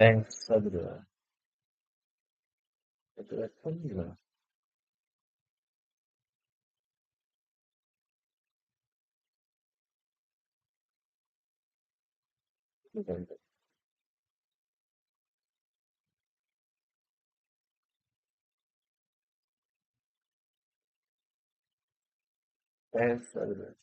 pensadora. È telefonino. Pensadora.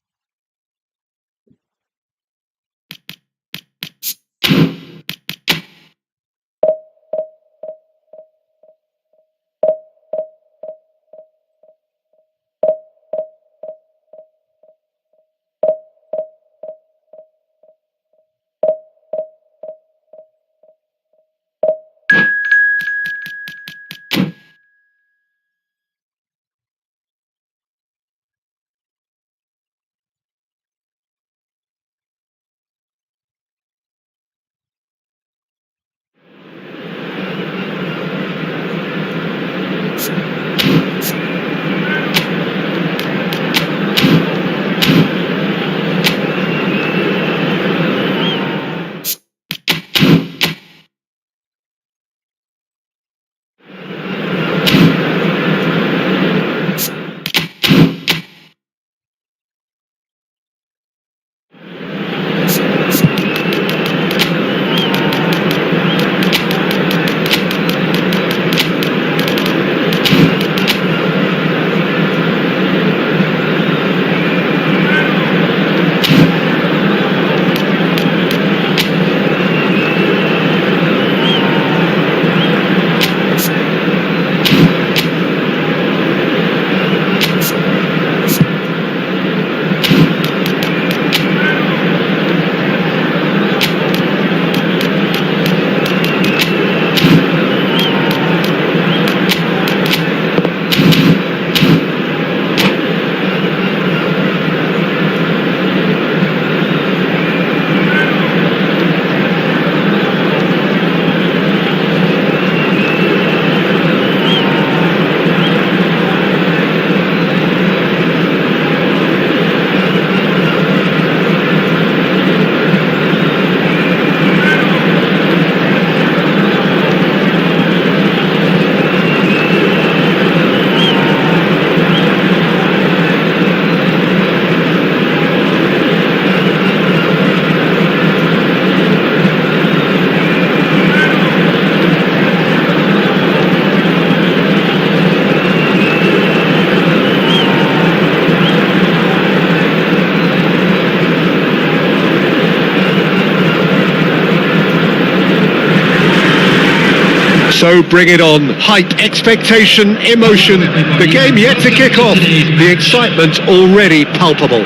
So bring it on. Hype, expectation, emotion. The game yet to kick off. The excitement already palpable.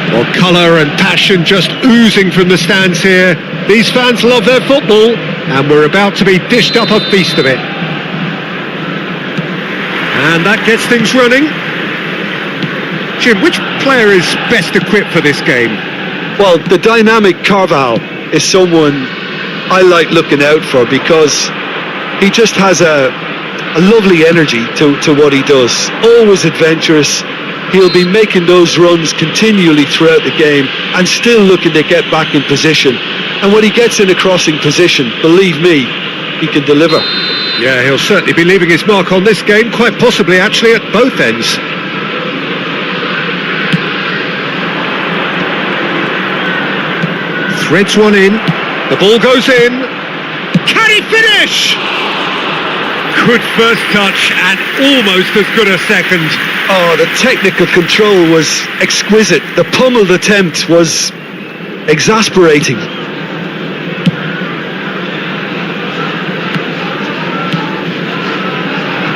Well, colour and passion just oozing from the stands here. These fans love their football, and we're about to be dished up a feast of it. And that gets things running. Jim, which player is best equipped for this game? Well, the dynamic Carvalho is someone I like looking out for because he just has a lovely energy to what he does. Always adventurous. He'll be making those runs continually throughout the game and still looking to get back in position. And when he gets in a crossing position, believe me, he can deliver. Yeah, he'll certainly be leaving his mark on this game, quite possibly actually at both ends. Threads one in. The ball goes in. Can he finish? Good first touch and almost as good a second. Oh, the technical control was exquisite. The pummeled attempt was exasperating.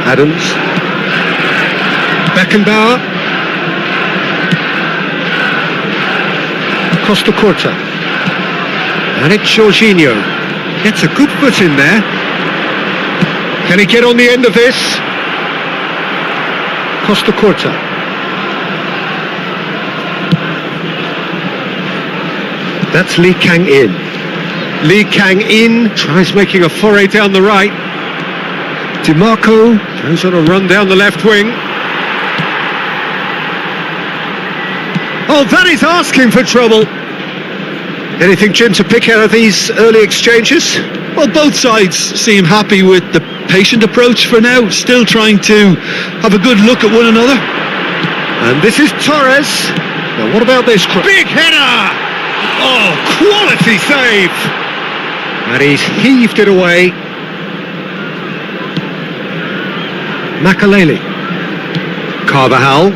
Adams. Beckenbauer. Costa Corta. And it's Jorginho. Gets a good foot in there. Can he get on the end of this? Costa Corta. That's Lee Kang-in. Lee Kang-in tries making a foray down the right. DiMarco goes on a run down the left wing. Oh, that is asking for trouble. Anything, Jim, to pick out of these early exchanges? Well, both sides seem happy with the patient approach for now, still trying to have a good look at one another. And this is Torres. Now, what about this? Big header! Oh, quality save! And he's heaved it away. Makaleli. Carvajal.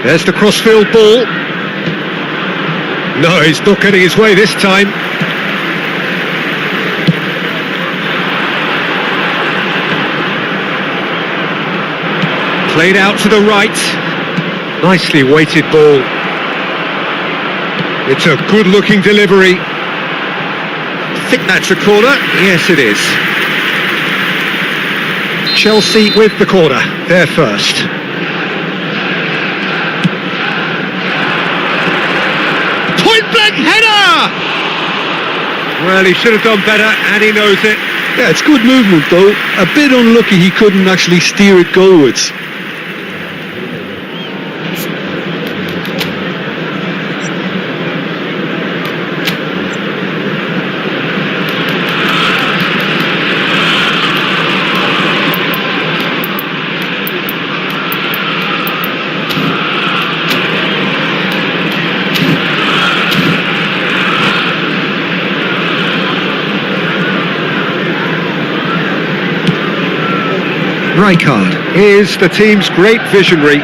There's the crossfield ball. No, he's not getting his way this time. Played out to the right. Nicely weighted ball. It's a good-looking delivery. I think that's a corner. Yes, it is. Chelsea with the corner. They're first. Point-blank header! Well, he should have done better, and he knows it. Yeah, it's good movement though. A bit unlucky he couldn't actually steer it goalwards. Rijkaard is the team's great visionary.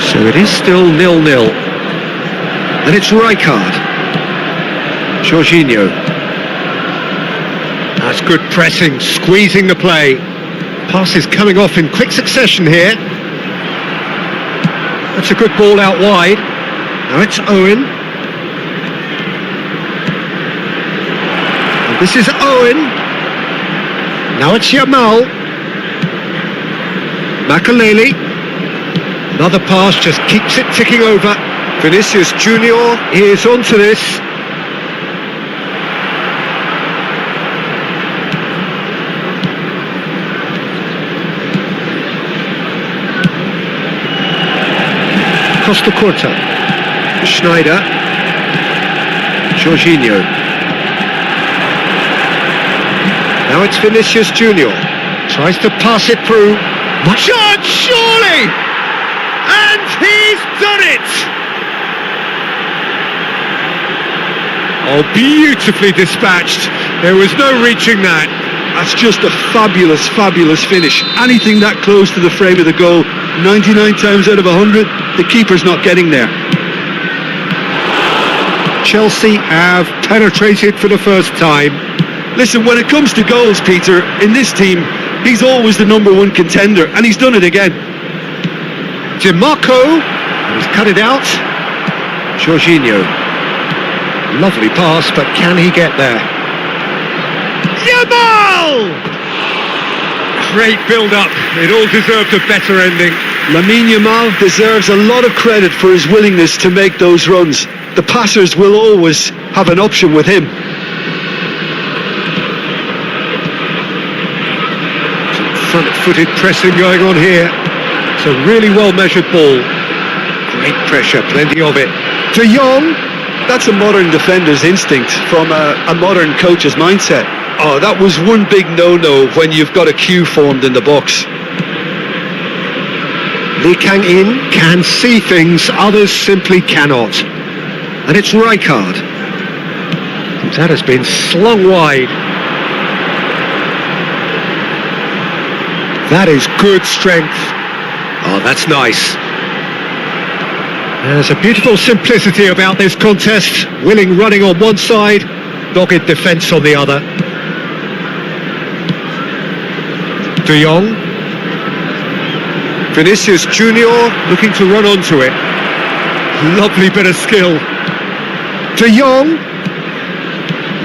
So it is still 0-0. And it's Rijkaard. Jorginho. That's good pressing, squeezing the play. Pass is coming off in quick succession here. That's a good ball out wide. Now it's Owen. This is Owen. Now it's Yamal. Makaleli. Another pass just keeps it ticking over. Vinicius Junior is onto this. Costa Curta. Schneider. Jorginho. Now it's Vinicius Junior. Tries to pass it through. Shot, surely! And he's done it! Oh, beautifully dispatched. There was no reaching that. That's just a fabulous, fabulous finish. Anything that close to the frame of the goal, 99 times out of 100, the keeper's not getting there. Chelsea have penetrated for the first time. Listen, when it comes to goals, Peter, in this team, he's always the number one contender, and he's done it again. DiMarco, he's cut it out. Jorginho, lovely pass, but can he get there? Yamal! Great build-up, it all deserved a better ending. Lamine Yamal deserves a lot of credit for his willingness to make those runs. The passers will always have an option with him. Front-footed pressing going on here. It's a really well-measured ball. Great pressure, plenty of it. De Jong. That's a modern defender's instinct from a modern coach's mindset. Oh, that was one big no-no when you've got a queue formed in the box. Lee Kang-in can see things others simply cannot. And it's Rijkaard. That has been slung wide. That is good strength. Oh, that's nice. There's a beautiful simplicity about this contest. Willing running on one side, dogged defence on the other. De Jong. Vinicius Junior looking to run onto it. Lovely bit of skill. De Jong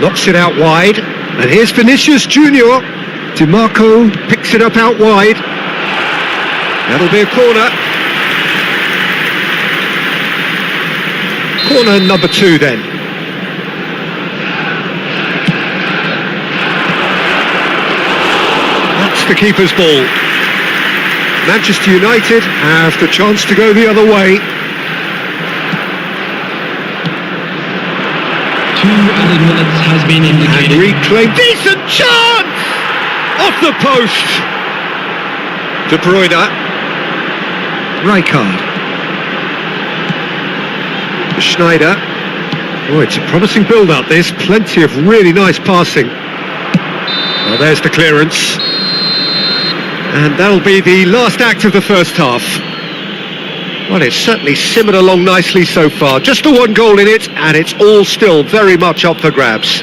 knocks it out wide. And here's Vinicius Junior. DiMarco picks it up out wide. That'll be a corner. Corner number 2 then. That's the keeper's ball. Manchester United have the chance to go the other way. 2 added minutes has been And indicated. reclaim. Decent chance! Off the post. De Bruyne. Rijkaard. Schneider. Oh, it's a promising build-up. There's plenty of really nice passing. Well, there's the clearance. And that'll be the last act of the first half. Well, it's certainly simmered along nicely so far. Just the one goal in it, and it's all still very much up for grabs.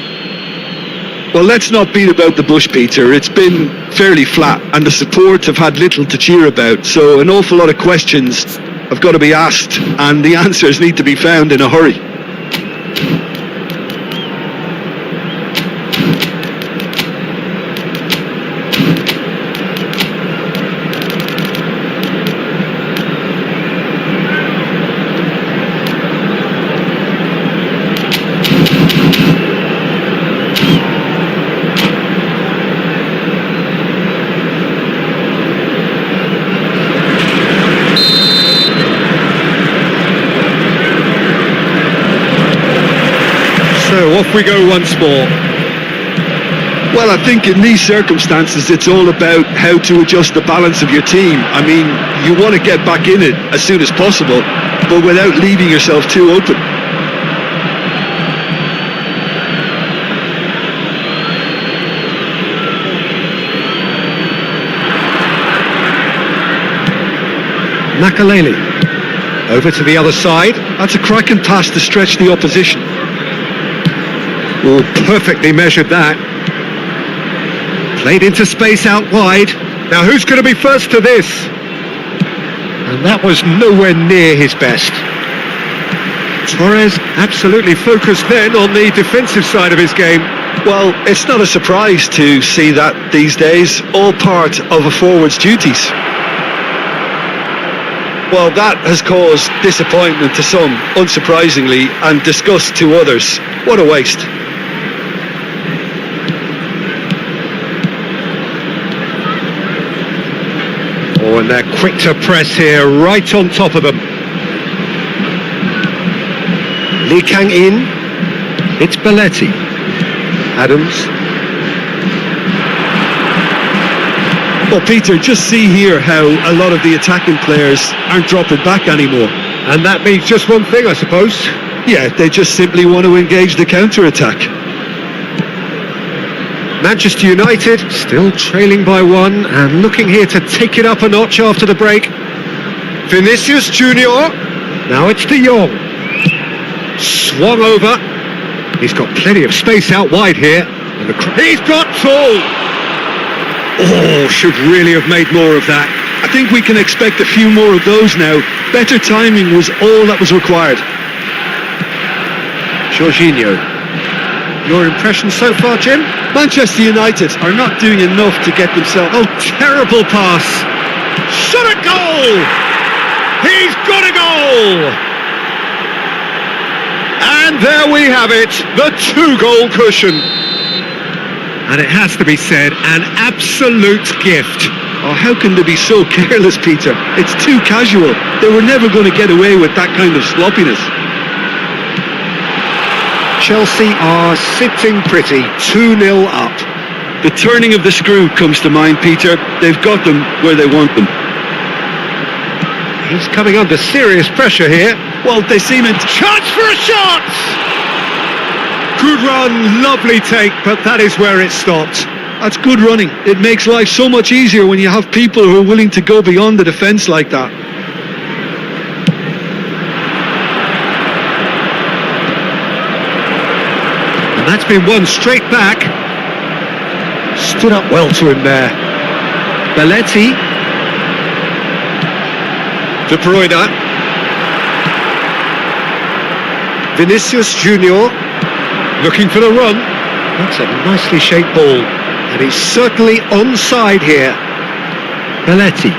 Well, let's not beat about the bush, Peter. It's been fairly flat, and the support have had little to cheer about. So an awful lot of questions have got to be asked, and the answers need to be found in a hurry. So off we go once more. Well, I think in these circumstances, it's all about how to adjust the balance of your team. I mean, you want to get back in it as soon as possible, but without leaving yourself too open. Makaleli. Over to the other side. That's a cracking pass to stretch the opposition. Oh, perfectly measured that. Played into space out wide. Now who's going to be first to this? And that was nowhere near his best. Torres absolutely focused then on the defensive side of his game. Well, it's not a surprise to see that these days, all part of a forward's duties. Well, that has caused disappointment to some, unsurprisingly, and disgust to others. What a waste. Oh, and they're quick to press here, right on top of them. Lee Kang in. It's Belletti. Adams. Well, Peter, just see here how a lot of the attacking players aren't dropping back anymore. And that means just one thing, I suppose. Yeah, they just simply want to engage the counter-attack. Manchester United still trailing by 1 and looking here to take it up a notch after the break. Vinicius Junior. Now it's De Jong. Swung over. He's got plenty of space out wide here. And he's got full. Oh, should really have made more of that. I think we can expect a few more of those now. Better timing was all that was required. Jorginho. Your impression so far, Jim? Manchester United are not doing enough to get themselves... Oh, terrible pass. Shot a goal! He's got a goal! And there we have it, the 2-goal cushion. And it has to be said, an absolute gift. Oh, how can they be so careless, Peter? It's too casual. They were never going to get away with that kind of sloppiness. Chelsea are sitting pretty, 2-0 up. The turning of the screw comes to mind, Peter. They've got them where they want them. He's coming under serious pressure here. Well, they seem in... Chance for a shot! Good run, lovely take, but that is where it stopped. That's good running. It makes life so much easier when you have people who are willing to go beyond the defence like that. And that's been won straight back. Stood up well to him there. Belletti. De Bruyne. Vinicius Junior. Looking for the run. That's a nicely shaped ball. And he's certainly onside here. Belletti.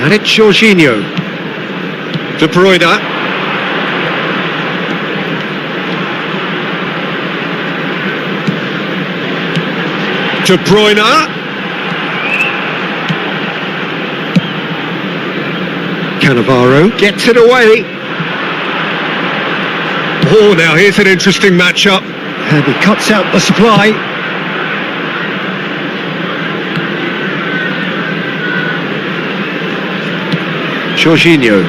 And it's Jorginho. De Bruyne. De Bruyne. Cannavaro gets it away. Oh, now here's an interesting matchup. And he cuts out the supply. Jorginho.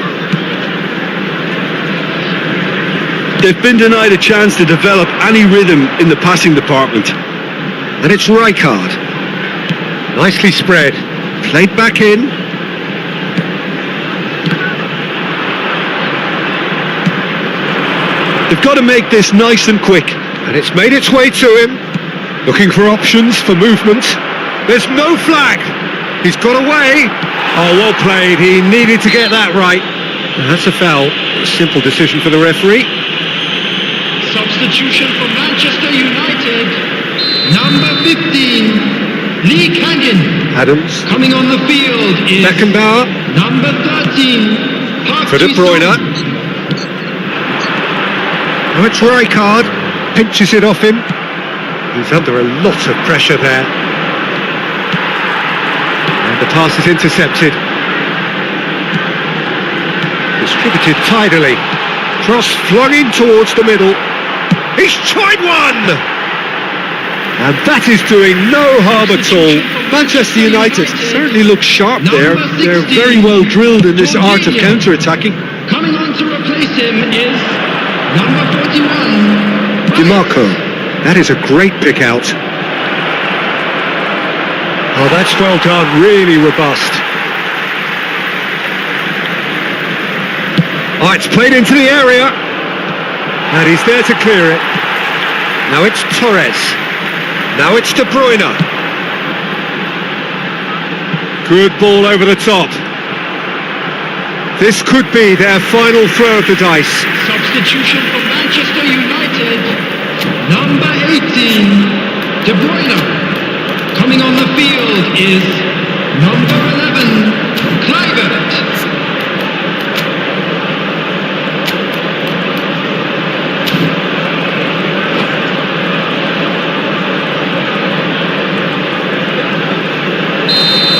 They've been denied a chance to develop any rhythm in the passing department. And it's Rijkaard. Nicely spread. Played back in. They've got to make this nice and quick. And it's made its way to him. Looking for options for movement. There's no flag. He's got away. Oh, well played. He needed to get that right. And that's a foul. A simple decision for the referee. Substitution for Manchester United. Number 15, Lee Canyon. Adams. Coming on the field is Beckenbauer. number 13, Park For De Bruyne. Ji-sung. Oh, it's Rijkaard. Pinches it off him. He's under a lot of pressure there. And the pass is intercepted. Distributed tidily. Cross flung in towards the middle. He's tried one! And that is doing no harm at all. Manchester United certainly look sharp there. They're very well drilled in this art of counter-attacking. Coming on to replace him is number 41, DiMarco. That is a great pick out. Oh, that's well done. Really robust. Oh, it's played into the area. And he's there to clear it. Now it's Torres. Now it's De Bruyne. Good ball over the top. This could be their final throw of the dice. Substitution for Manchester United. Number 18, De Bruyne. Coming on the field is number 11, Kluivert.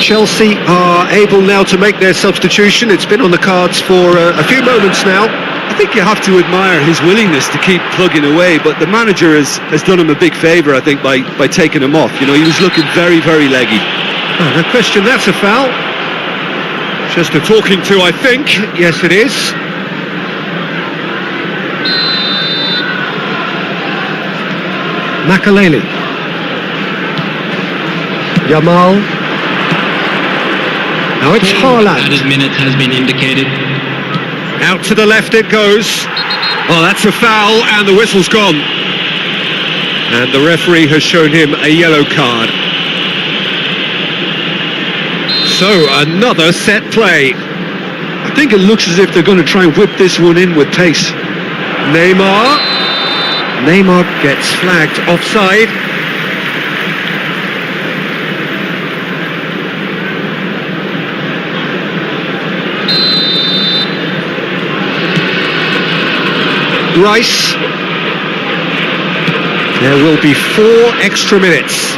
Chelsea are able now to make their substitution. It's been on the cards for a few moments now. I think you have to admire his willingness to keep plugging away, but the manager has done him a big favour, I think, by taking him off. You know, he was looking very, very leggy. Oh, no question, that's a foul. Just a talking to, I think. Yes, it is. Makaleli. Yamal. Now it's Haaland. Added minute has been indicated. Out to the left it goes. Oh, that's a foul, and the whistle's gone. And the referee has shown him a yellow card. So, another set play. I think it looks as if they're going to try and whip this one in with pace. Neymar. Neymar gets flagged offside. Rice. There will be 4 extra minutes.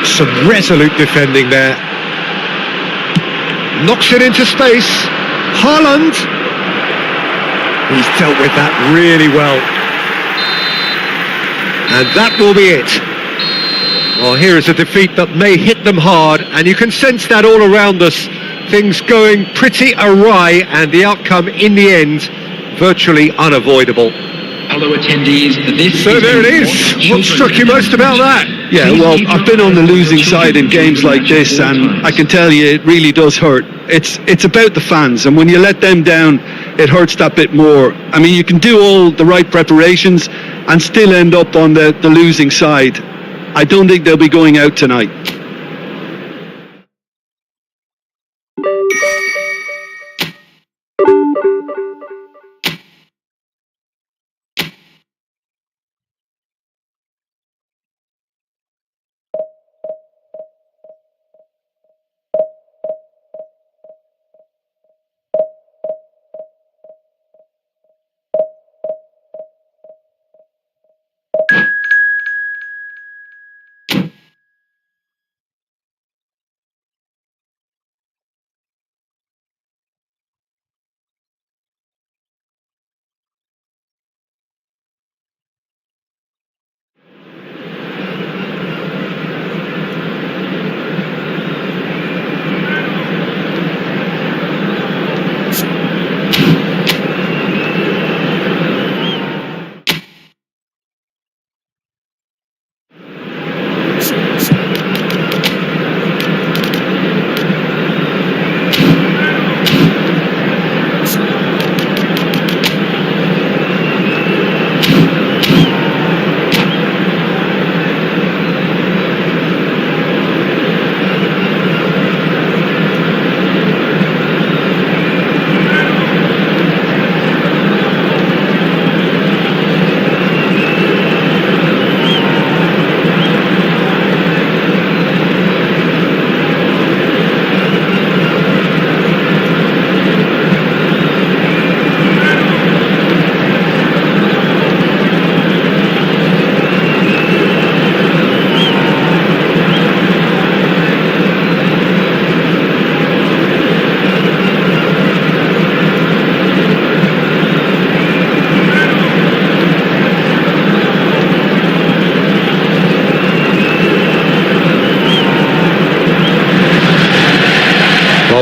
Some resolute defending there. Knocks it into space. Haaland. He's dealt with that really well. And that will be it. Well, here is a defeat that may hit them hard, and you can sense that all around us. Things going pretty awry, and the outcome in the end virtually unavoidable. Fellow attendees, this So is there it is. What struck you most about that? Yeah, well, I've been on the losing side in games like this, and I can tell you it really does hurt. It's about the fans, and when you let them down, it hurts that bit more. I mean, you can do all the right preparations and still end up on the losing side. I don't think they'll be going out tonight.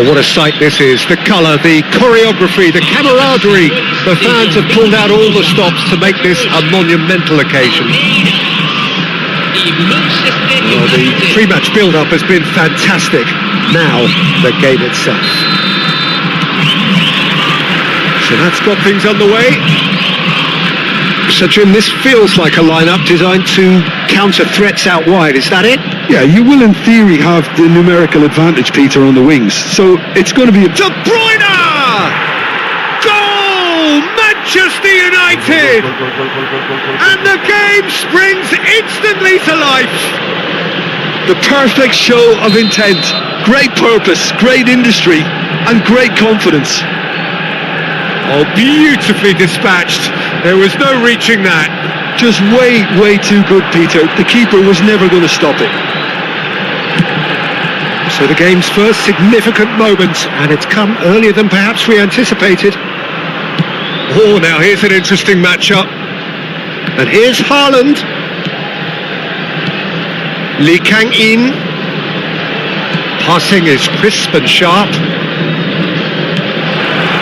Oh, what a sight this is. The colour, the choreography, the camaraderie. The fans have pulled out all the stops to make this a monumental occasion. Well, the pre-match build-up has been fantastic. Now, the game itself. So that's got things underway. So Jim, this feels like a lineup designed to counter threats out wide, is that it? Yeah, you will in theory have the numerical advantage, Peter, on the wings. So it's going to be a... De Bruyne! Goal! Manchester United! And the game springs instantly to life. The perfect show of intent. Great purpose, great industry, and great confidence. Oh, beautifully dispatched. There was no reaching that. Just way too good, Peter. The keeper was never going to stop it. So the game's first significant moment, and it's come earlier than perhaps we anticipated. Oh, now here's an interesting matchup. And here's Haaland. Lee Kang-in. Passing is crisp and sharp.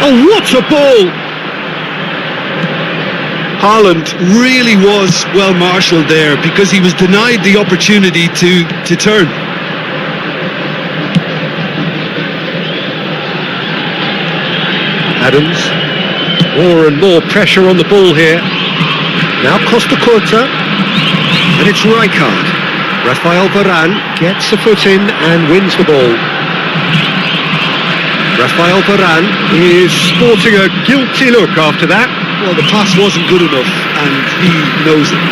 Oh, what a ball! Haaland really was well marshalled there because he was denied the opportunity to turn. Adams, more and more pressure on the ball here. Now Costa Curta, and it's Rijkaard. Rafael Varane gets a foot in and wins the ball. Rafael Varane is sporting a guilty look after that. Well, the pass wasn't good enough, and he knows it.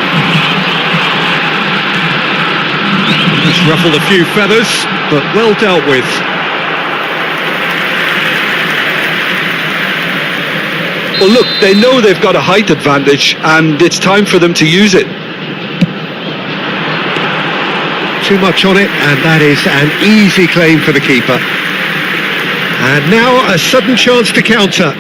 Just ruffled a few feathers, but well dealt with. Well, look, they know they've got a height advantage, and it's time for them to use it. Too much on it, and that is an easy claim for the keeper. And now a sudden chance to counter.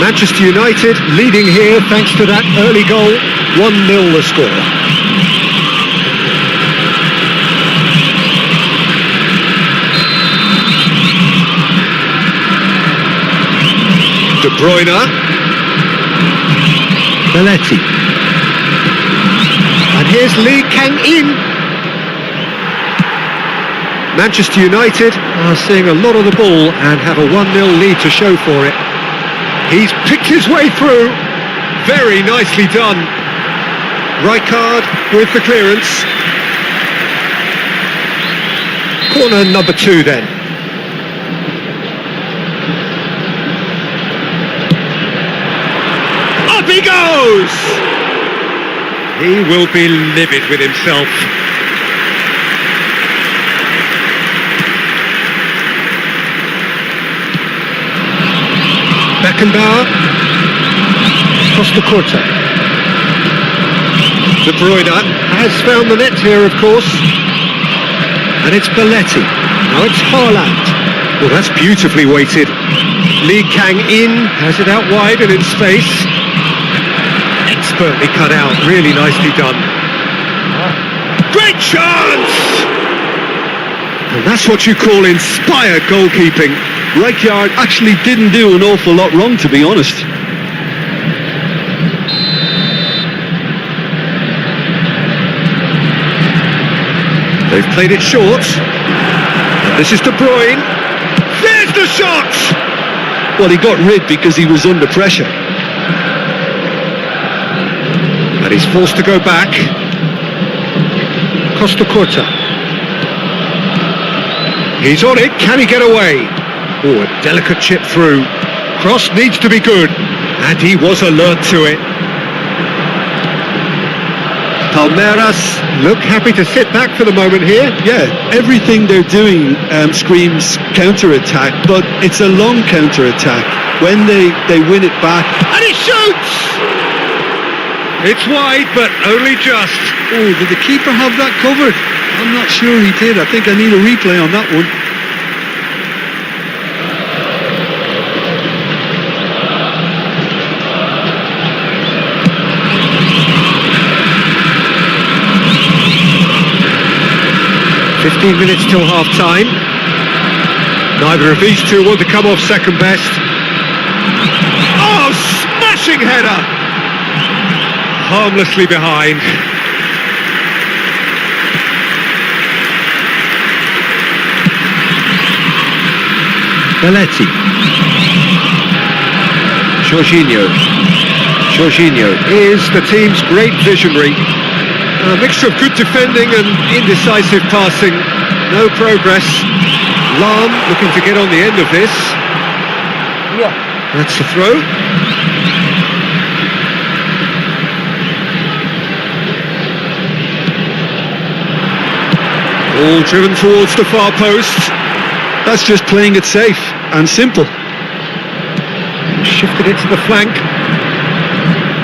Manchester United leading here thanks to that early goal. 1-0 the score. De Bruyne. Belletti. And here's Lee Kang-in. Manchester United are seeing a lot of the ball and have a 1-0 lead to show for it. He's picked his way through. Very nicely done. Rijkaard with the clearance. Corner number 2 then. Up he goes! He will be livid with himself. Beckenbauer. Costa Curta. De Bruyne has found the net here, of course. And it's Belletti. Now it's Haaland. Well, that's beautifully weighted. Lee Kang-in has it out wide and in space. Expertly cut out, really nicely done. Great chance! And that's what you call inspired goalkeeping. Rijkaard actually didn't do an awful lot wrong, to be honest. They've played it short. And this is De Bruyne. There's the shot! Well, he got rid because he was under pressure. And he's forced to go back. Costa Curta. He's on it, can he get away? Oh, a delicate chip through. Cross needs to be good. And he was alert to it. Palmeiras look happy to sit back for the moment here. Yeah, everything they're doing screams counter-attack, but it's a long counter-attack. When they win it back... And he shoots! It's wide, but only just. Oh, did the keeper have that covered? I'm not sure he did. I think I need a replay on that one. 15 minutes till half-time. Neither of these two want to come off second best. Oh, smashing header! Harmlessly behind. Belletti. Jorginho is the team's great visionary. A mixture of good defending and indecisive passing. No progress. Lahm looking to get on the end of this. Yeah. That's the throw. All driven towards the far post. That's just playing it safe and simple. Shifted it to the flank.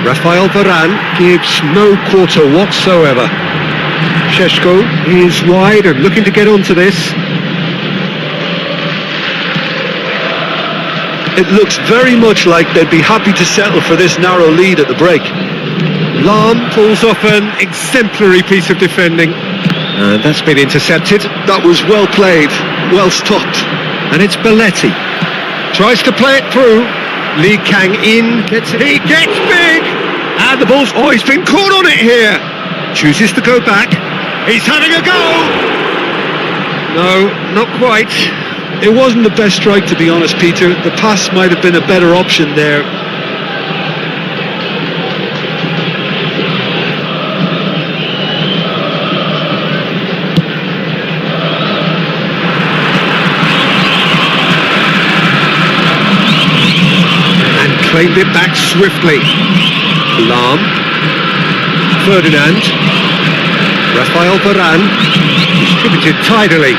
Rafael Varane gives no quarter whatsoever. Šeško is wide and looking to get onto this. It looks very much like they'd be happy to settle for this narrow lead at the break. Lahm pulls off an exemplary piece of defending. And that's been intercepted. That was well played, well stopped. And it's Belletti. Tries to play it through. Lee Kang in. He gets big! And the ball's... Oh, he's been caught on it here. Chooses to go back. He's having a go! No, not quite. It wasn't the best strike, to be honest, Peter. The pass might have been a better option there. Claimed it back swiftly. Lahm. Ferdinand. Rafael Varane. Distributed tidily.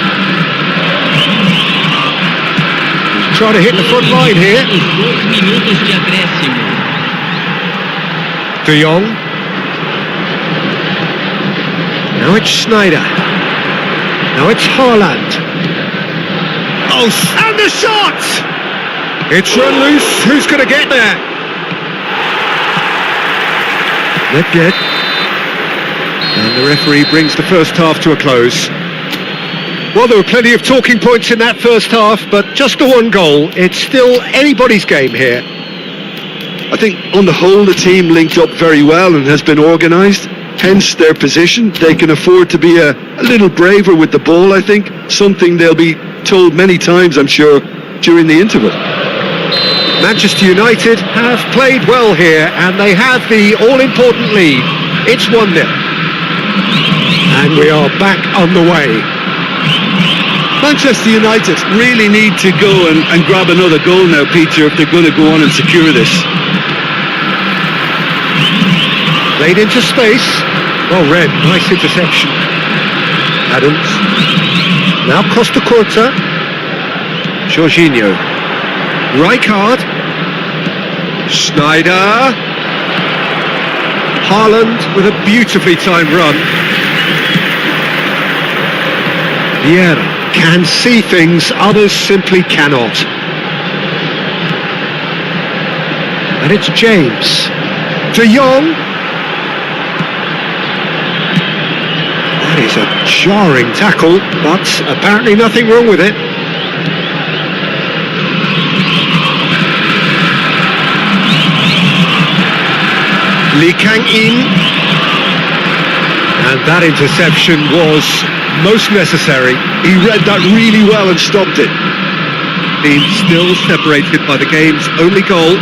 He's trying to hit the front line here. De Jong. Now it's Schneider. Now it's Haaland. Oh, and the shot! It's run loose. Who's going to get there? Nedved. And the referee brings the first half to a close. Well, there were plenty of talking points in that first half, but just the one goal. It's still anybody's game here. I think on the whole the team linked up very well and has been organised. Hence their position. They can afford to be a little braver with the ball, I think. Something they'll be told many times, I'm sure, during the interval. Manchester United have played well here and they have the all-important lead. It's 1-0. And we are back on the way. Manchester United really need to go and grab another goal now, Peter, if they're going to go on and secure this. Played into space. Well read, nice interception. Adams. Now Costa Curta. Jorginho. Rijkaard. Schneider. Haaland with a beautifully timed run. Vieira can see things others simply cannot. And it's James. De Jong. That is a jarring tackle, but apparently nothing wrong with it. Lee Kang-in, and that interception was most necessary. He read that really well and stopped it. Being still separated by the game's only goal.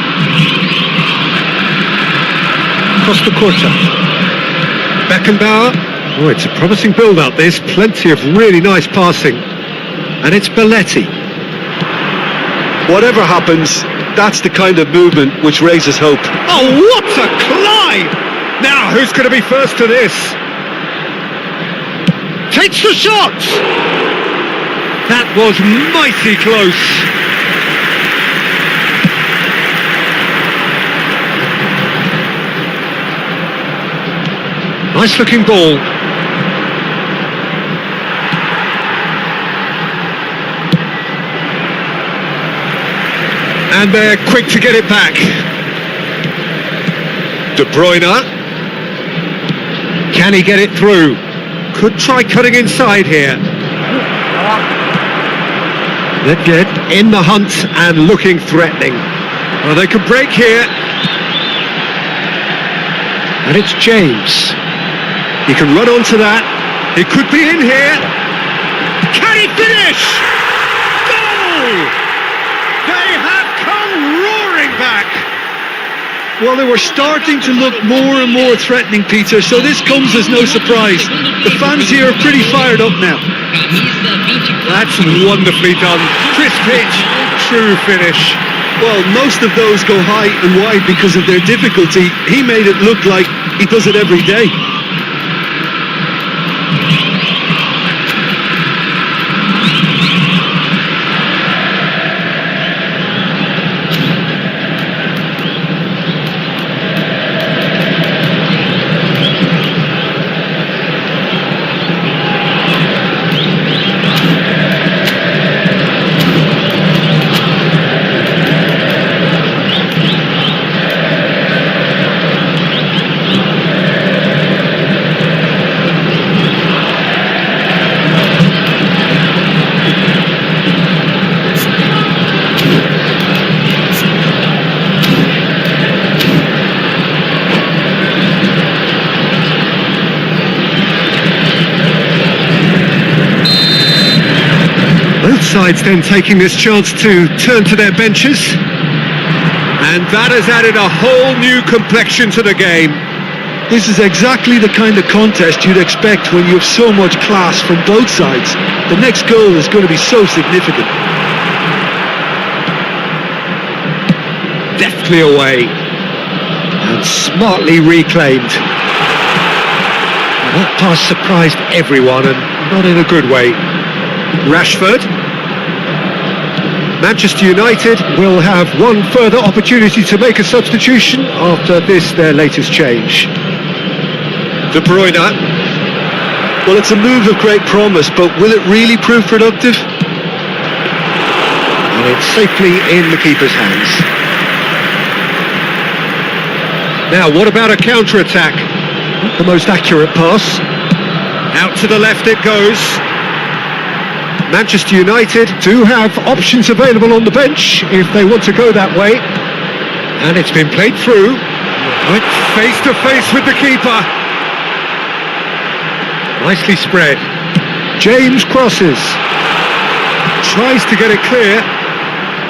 Costa Curta. Beckenbauer. Oh, it's a promising build-up. There's plenty of really nice passing. And it's Belletti. Whatever happens, that's the kind of movement which raises hope. Oh, what a climb! Now, who's going to be first to this? Takes the shot! That was mighty close. Nice looking ball. And they're quick to get it back. De Bruyne. Can he get it through? Could try cutting inside here. Nedved in the hunt and looking threatening. Well, they can break here. And it's James. He can run onto that. He could be in here. Can he finish? Goal! They have come roaring back. Well, they were starting to look more and more threatening, Peter, so this comes as no surprise. The fans here are pretty fired up now. That's wonderfully done. Crisp hit, true finish. Well, most of those go high and wide because of their difficulty. He made it look like he does it every day. Sides then taking this chance to turn to their benches, and that has added a whole new complexion to the game. This is exactly the kind of contest you'd expect when you have so much class from both sides. The next goal is going to be so significant. Deftly away and smartly reclaimed. That pass surprised everyone, and not in a good way. Rashford. Manchester United will have one further opportunity to make a substitution after this, their latest change. De Bruyne. Well, it's a move of great promise, but will it really prove productive? And it's safely in the keeper's hands. Now, what about a counter-attack? Not the most accurate pass. Out to the left it goes. Manchester United do have options available on the bench if they want to go that way. And it's been played through. Went face to face with the keeper. Nicely spread. James crosses. Tries to get it clear.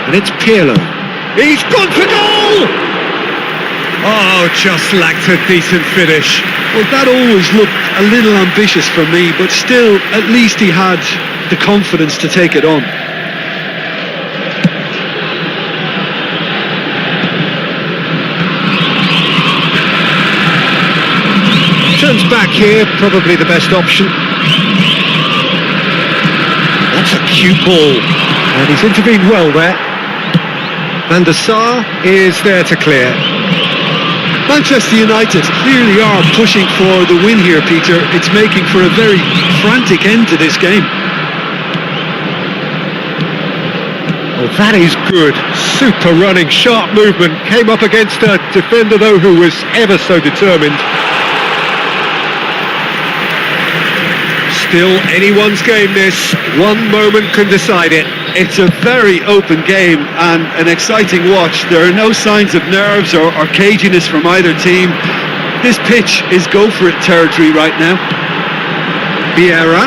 And it's Pirlo. He's gone for goal! Oh, just lacked a decent finish. Well, that always looked a little ambitious for me, but still, at least he had the confidence to take it on. Turns back here, probably the best option. That's a cute ball, and he's intervened well there. Van der Sar is there to clear. Manchester United clearly are pushing for the win here, Peter. It's making for a very frantic end to this game. Oh, that is good. Super running, sharp movement. Came up against a defender, though, who was ever so determined. Still anyone's game, this. One moment can decide it. It's a very open game and an exciting watch. There are no signs of nerves or caginess from either team. This pitch is go-for-it territory right now. Vieira,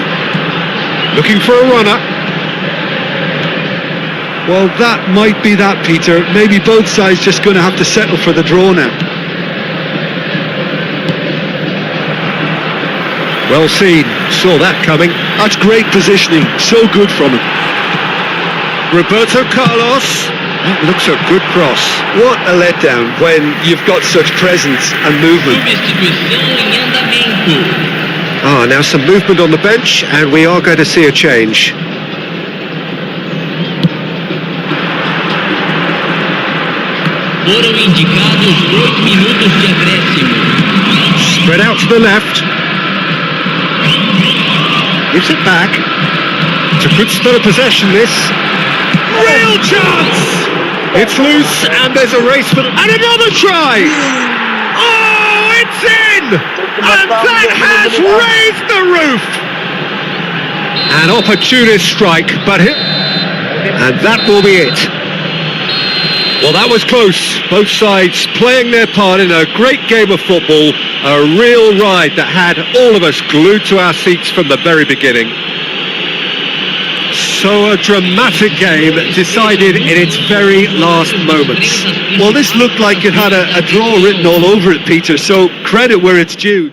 looking for a runner. Well, that might be that, Peter. Maybe both sides just going to have to settle for the draw now. Well seen, saw that coming. That's great positioning, so good from him. Roberto Carlos, that looks a good cross. What a letdown when you've got such presence and movement. Now some movement on the bench, and we are going to see a change. Foram indicados 8 minutos de acréscimo. Spread out to the left. Gives it back. It's a good spell of possession, this. Real chance! It's loose, and there's a race for... And another try! Oh, it's in! And that has raised the roof! An opportunist strike, but And that will be it. Well, that was close. Both sides playing their part in a great game of football. A real ride that had all of us glued to our seats from the very beginning. So a dramatic game decided in its very last moments. Well, this looked like it had a draw written all over it, Peter, so credit where it's due.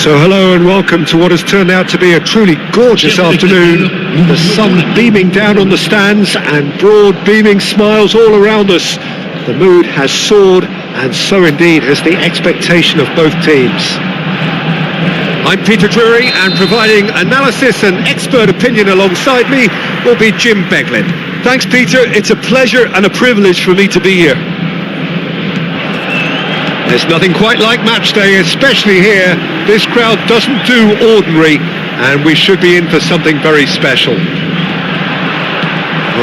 So hello and welcome to what has turned out to be a truly gorgeous afternoon. The sun beaming down on the stands and broad beaming smiles all around us. The mood has soared, and so indeed has the expectation of both teams. I'm Peter Drury, and providing analysis and expert opinion alongside me will be Jim Beglin. Thanks, Peter. It's a pleasure and a privilege for me to be here. There's nothing quite like match day, especially here. This crowd doesn't do ordinary, and we should be in for something very special. Well,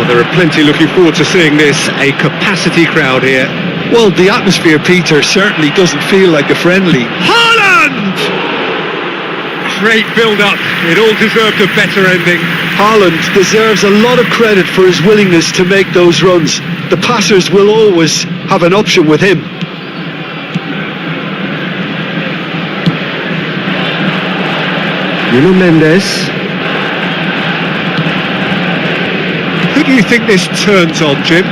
there are plenty looking forward to seeing this, a capacity crowd here. Well, the atmosphere, Peter, certainly doesn't feel like a friendly. Haaland! Great build-up. It all deserved a better ending. Haaland deserves a lot of credit for his willingness to make those runs. The passers will always have an option with him. Nuno Mendes. Who do you think this turns on, Jim?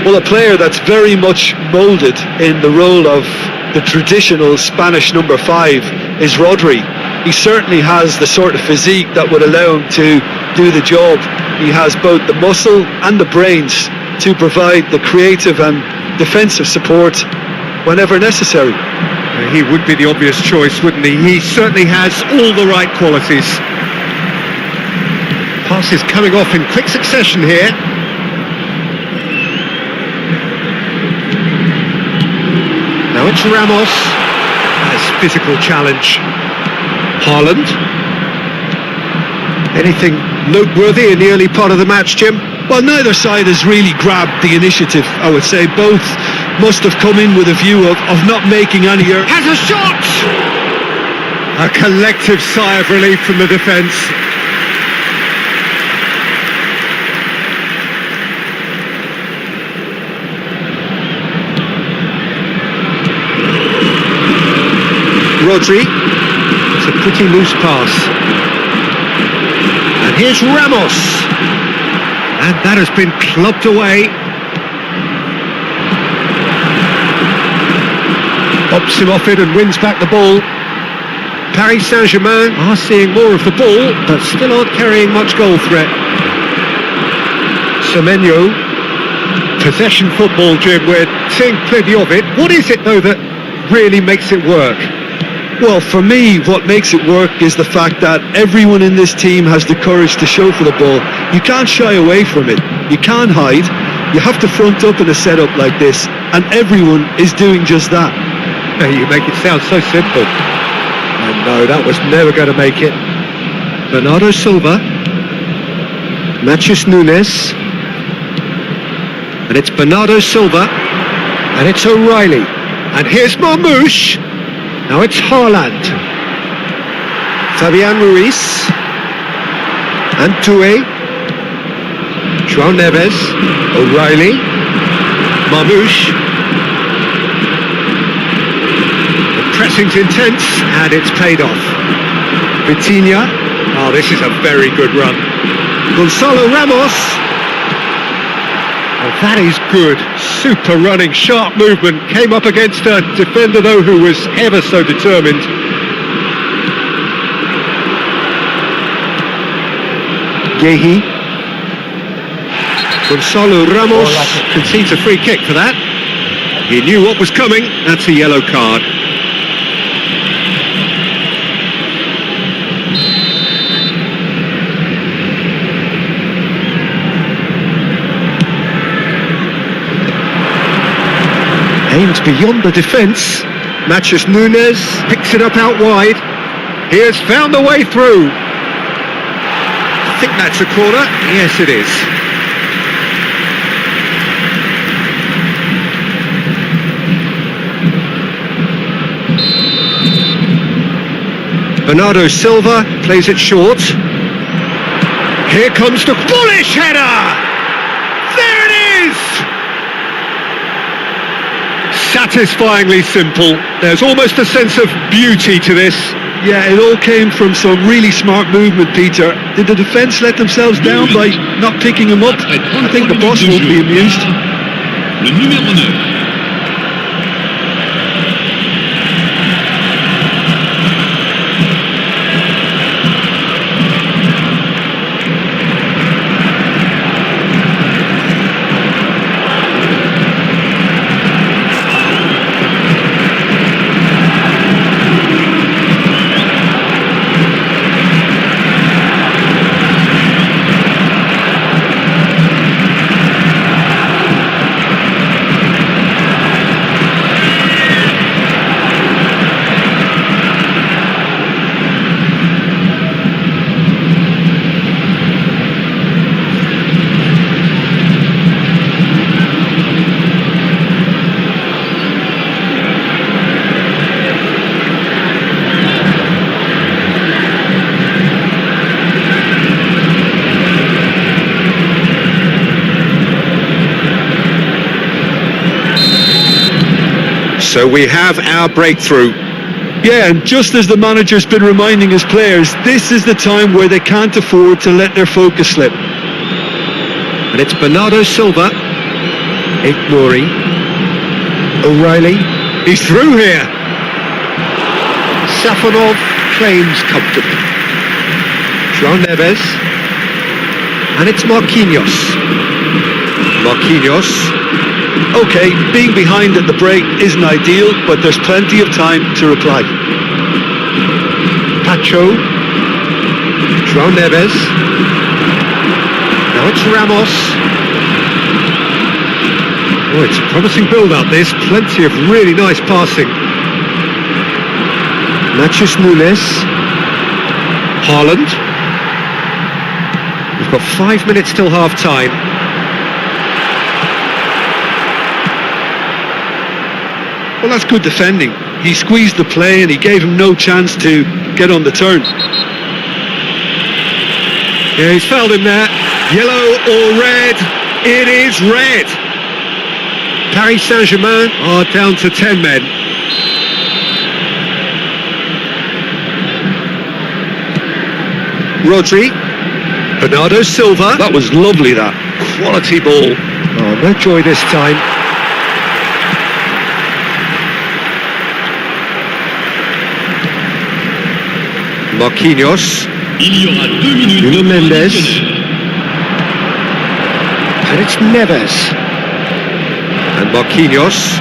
Well, a player that's very much moulded in the role of the traditional Spanish number 5 is Rodri. He certainly has the sort of physique that would allow him to do the job. He has both the muscle and the brains to provide the creative and defensive support whenever necessary. He would be the obvious choice, wouldn't he? He certainly has all the right qualities. Passes coming off in quick succession here. Now it's Ramos. As physical challenge. Haaland. Anything noteworthy in the early part of the match, Jim? Well, neither side has really grabbed the initiative, I would say. Both must have come in with a view of not making any error. Has a shot! A collective sigh of relief from the defence. Rodri. It's a pretty loose pass. And here's Ramos. And that has been clubbed away. Bops him off it and wins back the ball. Paris Saint-Germain are seeing more of the ball, but still aren't carrying much goal threat. Semenyo. Possession football, Jim, we're seeing plenty of it. What is it, though, that really makes it work? Well, for me, what makes it work is the fact that everyone in this team has the courage to show for the ball. You can't shy away from it. You can't hide. You have to front up in a setup like this, and everyone is doing just that. You make it sound so simple. And no, that was never going to make it. Bernardo Silva. Matheus Nunes. And it's Bernardo Silva. And it's O'Reilly. And here's Marmoush. Now it's Haaland. Fabian Ruiz. Antue, João Neves, O'Reilly, Marmouche. The pressing's intense and it's paid off. Vitinha, oh, this is a very good run. Gonzalo Ramos. Oh, that is good. Super running, sharp movement. Came up against a defender though who was ever so determined. Gehi. Gonzalo Ramos concedes a free kick for that. He knew what was coming. That's a yellow card. Aims beyond the defence. Matches Nunes, picks it up out wide. He has found the way through. I think that's a corner. Yes, it is. Bernardo Silva plays it short. Here comes the bullish header! There it is! Satisfyingly simple. There's almost a sense of beauty to this. Yeah, it all came from some really smart movement, Peter. Did the defence let themselves down by not picking him up? I think the boss won't be amused. Le numéro 9. So we have our breakthrough. Yeah, and just as the manager's been reminding his players, this is the time where they can't afford to let their focus slip. And it's Bernardo Silva. Nouri. O'Reilly. He's through here. Safonov claims comfortably. João Neves. And it's Marquinhos. Marquinhos. Okay, being behind at the break isn't ideal, but there's plenty of time to reply. Pacho. João Neves. Now it's Ramos. Oh, it's a promising build-up this. Plenty of really nice passing. Matches Nunes. Haaland. We've got 5 minutes till half-time. Well, that's good defending. He squeezed the play and he gave him no chance to get on the turn. Yeah, he's fouled him there. Yellow or red? It is red. Paris Saint-Germain are down to 10 men. Rodri. Bernardo Silva. That was lovely, that. Quality ball. Oh, no joy this time. Marquinhos. Il y aura 2 minutes. Nuno Mendes. And it's Neves. And Marquinhos.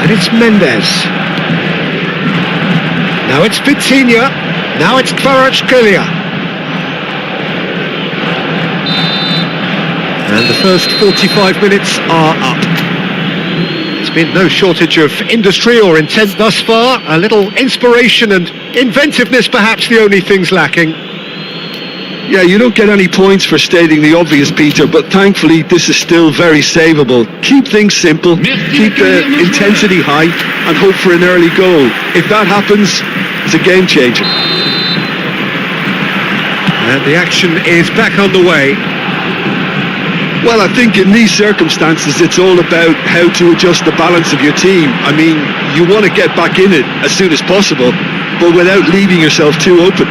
And it's Mendes. Now it's Vitinha. Now it's Kvaratskhelia. And the first 45 minutes are up. Been no shortage of industry or intent thus far. A little inspiration and inventiveness perhaps the only things lacking. Yeah, you don't get any points for stating the obvious, Peter, but thankfully this is still very savable. Keep things simple, keep the intensity high and hope for an early goal. If that happens, it's a game changer. And the action is back on the way. Well, I think in these circumstances, it's all about how to adjust the balance of your team. I mean, you want to get back in it as soon as possible, but without leaving yourself too open.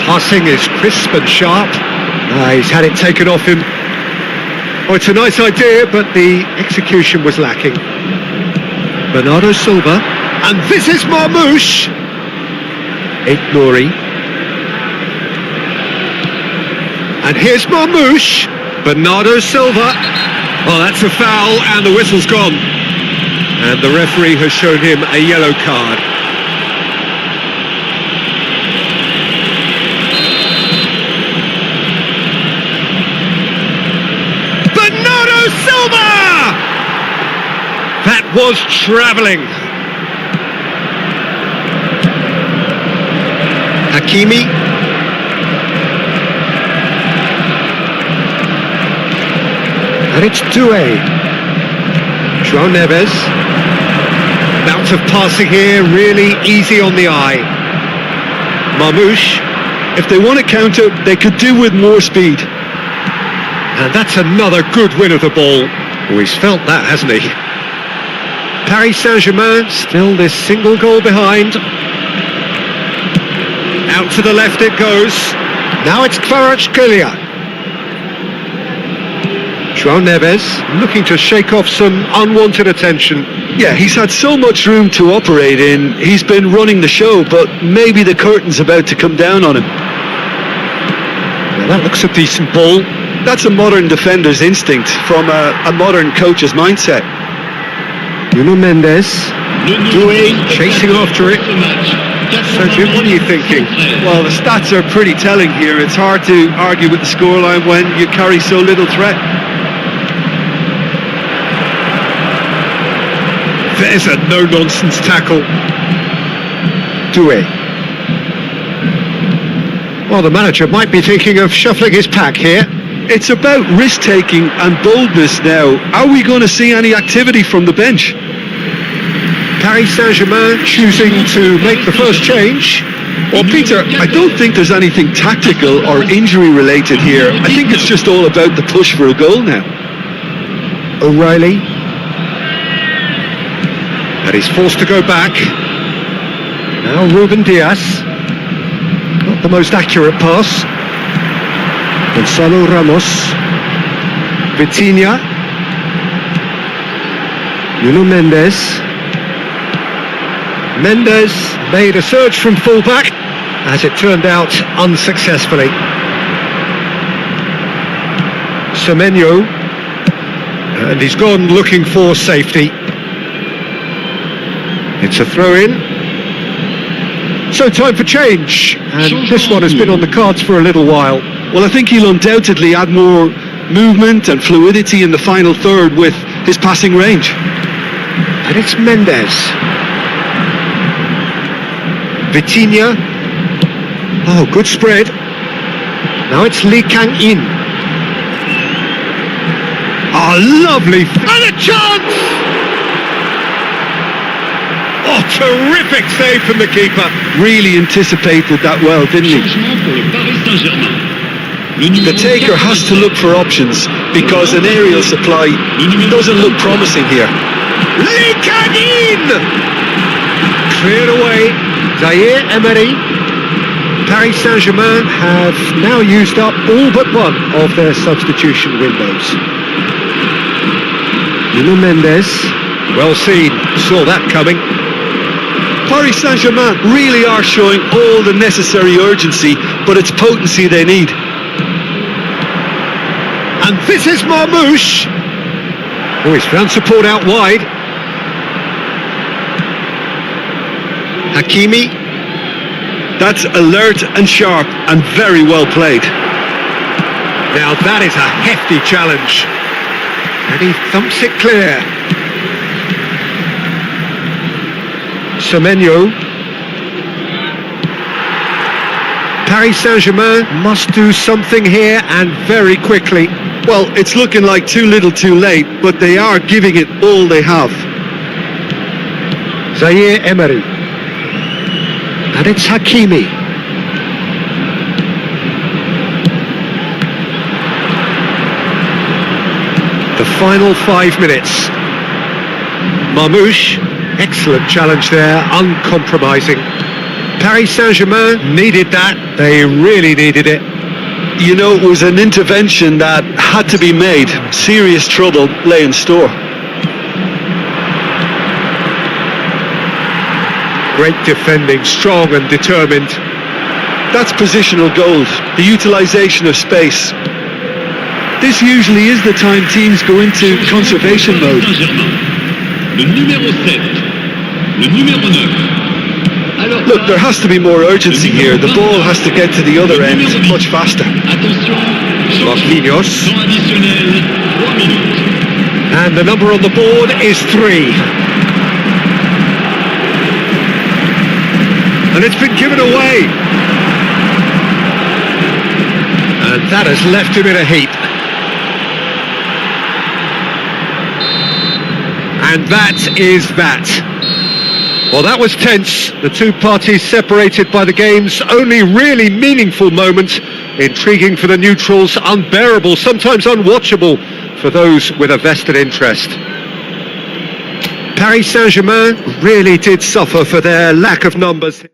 Passing is crisp and sharp. He's had it taken off him. Oh, it's a nice idea, but the execution was lacking. Bernardo Silva. And this is Marmoush. Nouri. And here's Marmoush. Bernardo Silva. Oh, that's a foul, and the whistle's gone. And the referee has shown him a yellow card. Bernardo Silva! That was travelling. Hakimi. And it's Doué. João Neves. Bout of passing here, really easy on the eye. Marmoush. If they want to counter, they could do with more speed. And that's another good win of the ball. Oh, he's felt that, hasn't he? Paris Saint-Germain still this single goal behind. Out to the left it goes. Now it's Kvaratskhelia. João Neves looking to shake off some unwanted attention. Yeah, he's had so much room to operate in. He's been running the show, but maybe the curtain's about to come down on him. Well, that looks a decent ball. That's a modern defender's instinct from a modern coach's mindset. Nuno Mendes. Doué chasing after it. So Jim, what are you thinking? Well, the stats are pretty telling here. It's hard to argue with the scoreline when you carry so little threat. There's a no-nonsense tackle. Doué. Well, the manager might be thinking of shuffling his pack here. It's about risk-taking and boldness now. Are we going to see any activity from the bench? Paris Saint-Germain choosing to make the first change. Well, Peter, I don't think there's anything tactical or injury-related here. I think it's just all about the push for a goal now. O'Reilly. And he's forced to go back. Now Ruben Diaz. Not the most accurate pass. Gonzalo Ramos. Vitinha. Nuno Mendes. Mendes made a surge from fullback, as it turned out unsuccessfully. Semenyo. And he's gone looking for safety. It's a throw-in. So time for change. And this one has been on the cards for a little while. Well, I think he'll undoubtedly add more movement and fluidity in the final third with his passing range. And it's Mendes. Vitinha. Oh, good spread. Now it's Lee Kang-in. Oh, lovely. And a chance! Oh, terrific save from the keeper. Really anticipated that well, didn't he? The taker has to look for options because an aerial supply doesn't look promising here. Lee Kang-in! Cleared away. Zaire Emery. Paris Saint-Germain have now used up all but one of their substitution windows. Nuno Mendes. Well seen. Saw that coming. Paris Saint-Germain really are showing all the necessary urgency, but it's potency they need. And this is Marmoush. Oh, he's found support out wide. Hakimi. That's alert and sharp and very well played. Now that is a hefty challenge. And he thumps it clear. Semenyo. Paris Saint-Germain must do something here and very quickly. Well, it's looking like too little too late, but they are giving it all they have. Zaire Emery. And it's Hakimi. The final 5 minutes. Marmouche, excellent challenge there, uncompromising. Paris Saint-Germain needed that, they really needed it. You know, it was an intervention that had to be made. Serious trouble lay in store. Great defending, strong and determined. That's positional gold, the utilisation of space. This usually is the time teams go into conservation mode. Le numéro 7, le numéro 9. Look, there has to be more urgency here. The ball has to get to the other end much faster. Attention, Marquinhos. temps additionnel, 3 minutes. And the number on the board is 3. And it's been given away. And that has left him in a heap. And that is that. Well, that was tense. The two parties separated by the game's only really meaningful moment. Intriguing for the neutrals, unbearable, sometimes unwatchable for those with a vested interest. Paris Saint-Germain really did suffer for their lack of numbers.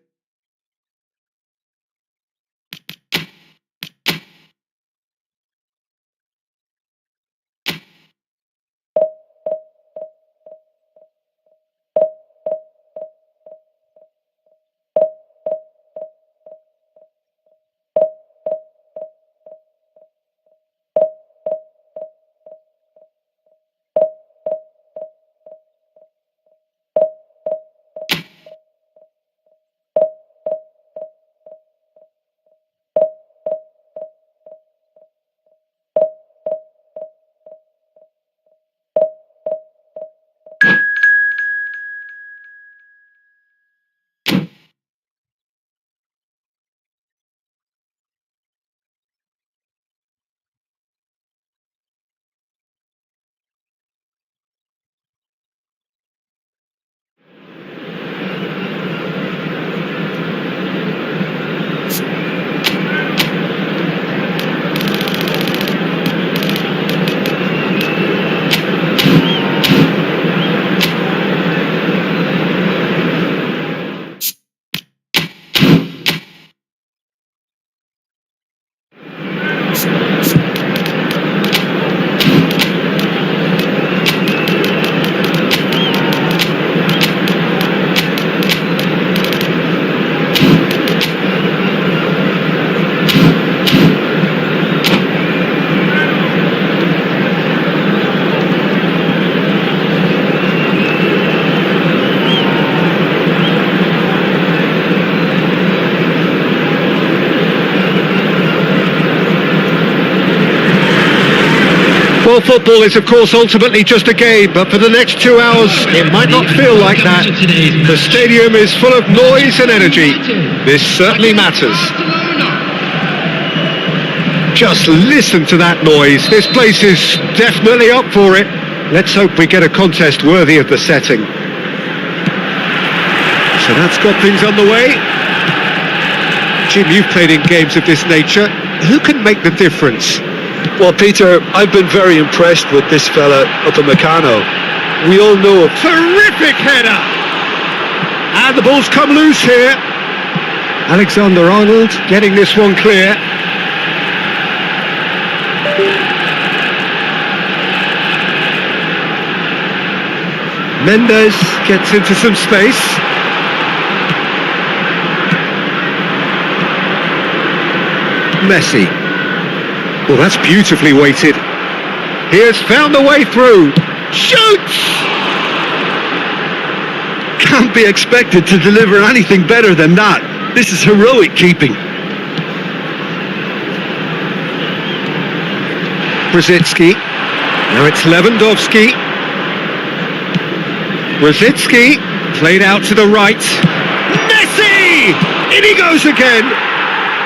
Well, football is of course ultimately just a game, but for the next 2 hours it might not feel like that. The stadium is full of noise and energy. This certainly matters. Just listen to that noise. This place is definitely up for it. Let's hope we get a contest worthy of the setting. So that's got things on the way. Jim, you've played in games of this nature. Who can make the difference? Well, Peter, I've been very impressed with this fella up in Meccano. We all know of Terrific header! And the ball's come loose here. Alexander-Arnold getting this one clear. Mendes gets into some space. Messi. Well, that's beautifully weighted. He has found a way through. Shoots! can't be expected to deliver anything better than that. This is heroic keeping. Brzezinski. Now it's Lewandowski. Brzezinski played out to the right. Messi! In he goes again.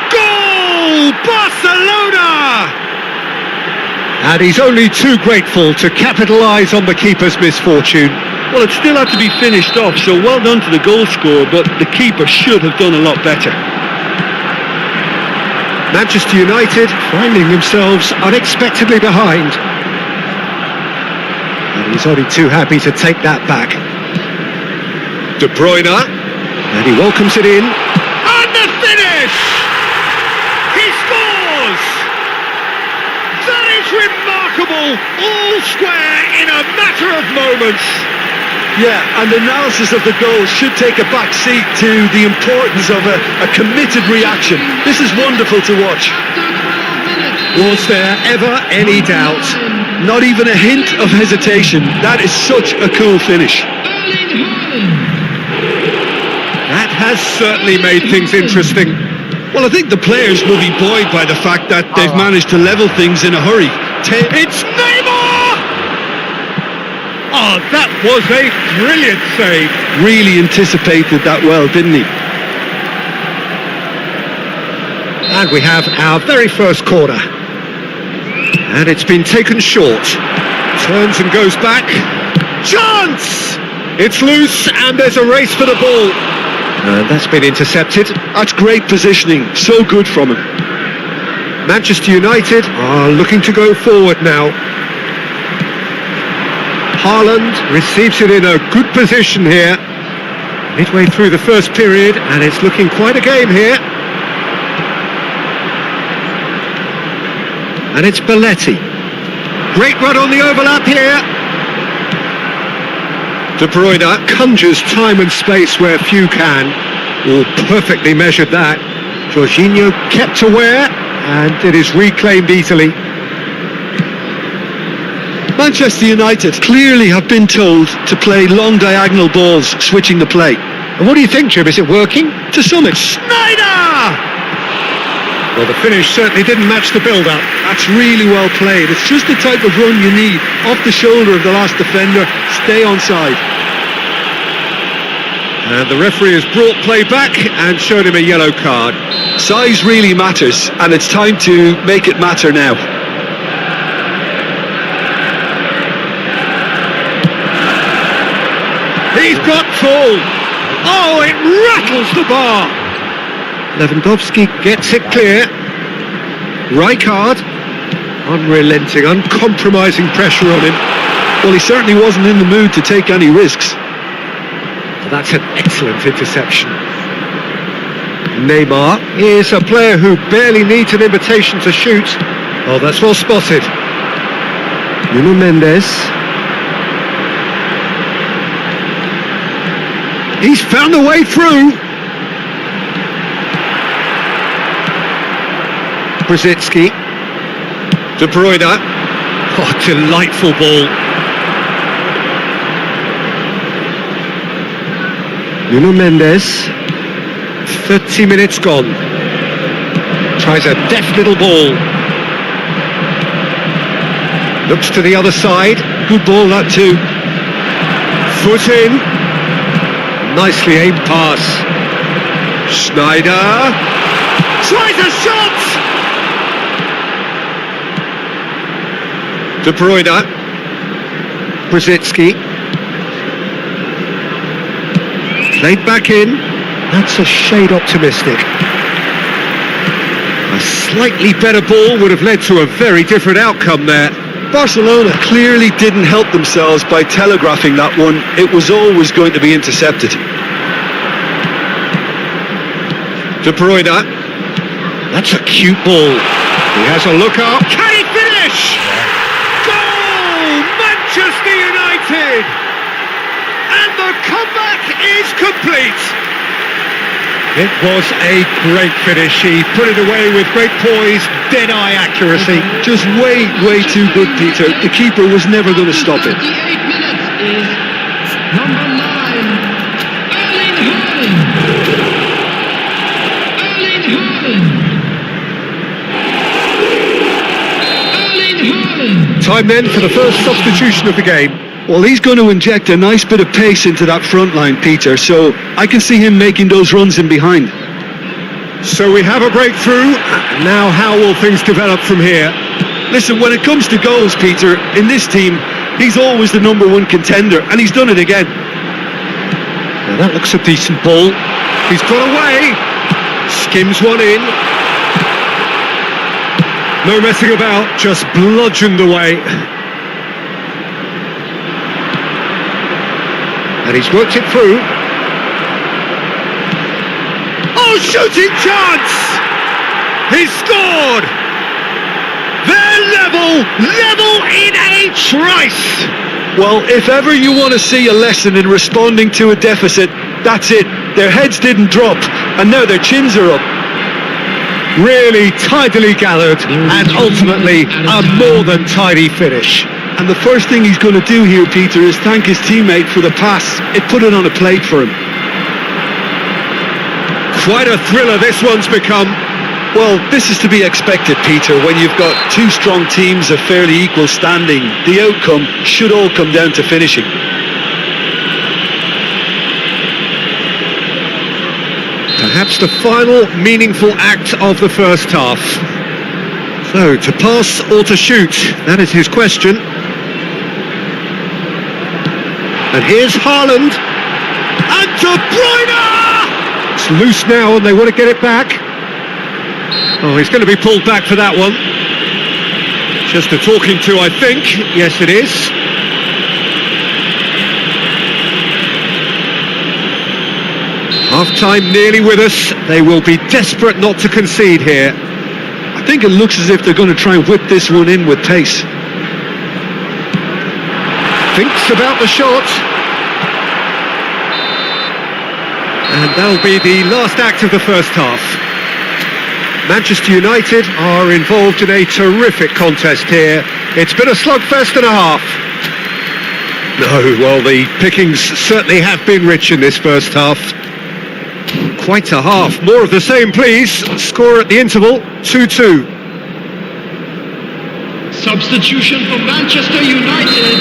Goal! Barcelona! And he's only too grateful to capitalise on the keeper's misfortune. Well, it still had to be finished off, so well done to the goal scorer, but the keeper should have done a lot better. Manchester United finding themselves unexpectedly behind. And he's only too happy to take that back. De Bruyne, and he welcomes it in. And the finish! He scores! That is remarkable! All square in a matter of moments. Yeah, and analysis of the goal should take a back seat to the importance of a committed reaction. This is wonderful to watch. Was there ever any doubt? Not even a hint of hesitation. That is such a cool finish. That has certainly made things interesting. Well, I think the players will be buoyed by the fact that they've managed to level things in a hurry. It's Neymar! Oh, that was a brilliant save. Really anticipated that well, didn't he? And we have our very first corner. And it's been taken short. Turns and goes back. Chance! It's loose and there's a race for the ball. And that's been intercepted. That's great positioning. So good from him. Manchester United are looking to go forward now. Haaland receives it in a good position here. Midway through the first period, and it's looking quite a game here. And it's Belletti. Great run on the overlap here. De Bruyne conjures time and space where few can. Oh, perfectly measured that. Jorginho kept aware, and it is reclaimed easily. Manchester United clearly have been told to play long diagonal balls, switching the play. And what do you think, Jim? Is it working? To some extent. Snyder! Well, the finish certainly didn't match the build-up. That's really well played. It's just the type of run you need. Off the shoulder of the last defender, stay onside. And the referee has brought play back and showed him a yellow card. Size really matters, and it's time to make it matter now. He's got full. Oh, it rattles the bar. Lewandowski gets it clear. Rijkaard, unrelenting, uncompromising pressure on him. Well, he certainly wasn't in the mood to take any risks. That's an excellent interception. Neymar is a player who barely needs an invitation to shoot. Oh, that's well spotted. Nuno Mendes. He's found a way through. Brzezinski. De Bruyne. Oh, delightful ball. Nuno Mendes. 30 minutes gone. Tries a deft little ball. Looks to the other side. Good ball, that too. Foot in. Nicely aimed pass. Snyder tries a shot. De Bruyne. Brzezinski. Played back in. That's a shade optimistic. A slightly better ball would have led to a very different outcome there. Barcelona clearly didn't help themselves by telegraphing that one. It was always going to be intercepted. De Bruyne. That's a cute ball. He has a look up. Can he finish? Goal! Manchester United! And the comeback is complete. It was a great finish. He put it away with great poise, dead-eye accuracy. Just way too good, Peter. The keeper was never going to stop it. 38 minutes is number 9, Erling Haaland. Erling Haaland. Erling Haaland. Time then for the first substitution of the game. Well, he's going to inject a nice bit of pace into that front line, Peter, so I can see him making those runs in behind. So we have a breakthrough. Now how will things develop from here? Listen, when it comes to goals, Peter, in this team, He's always the number one contender, and he's done it again. Now that looks a decent ball. He's got away. Skims one in. No messing about, just bludgeoned away. And he's worked it through. Oh, shooting chance! He's scored! They're level in a trice! Well, if ever you want to see a lesson in responding to a deficit, that's it. Their heads didn't drop, and now their chins are up. Really tidily gathered, and ultimately a more than tidy finish. And the first thing he's going to do here, Peter, is thank his teammate for the pass. It put it on a plate for him. Quite a thriller this one's become. Well, this is to be expected, Peter, when you've got two strong teams of fairly equal standing. The outcome should all come down to finishing. Perhaps the final meaningful act of the first half. So, to pass or to shoot? That is his question. And here's Haaland. And De Bruyne! It's loose now and they want to get it back. Oh, he's going to be pulled back for that one. Just a talking to, I think. Yes, it is. Half-time nearly with us. They will be desperate not to concede here. I think it looks as if they're going to try and whip this one in with pace. Thinks about the shot. And that'll be the last act of the first half. Manchester United are involved in a terrific contest here. It's been a slugfest and a half. No, well, the pickings certainly have been rich in this first half. Quite a half. More of the same, please. Score at the interval, 2-2. Substitution for Manchester United,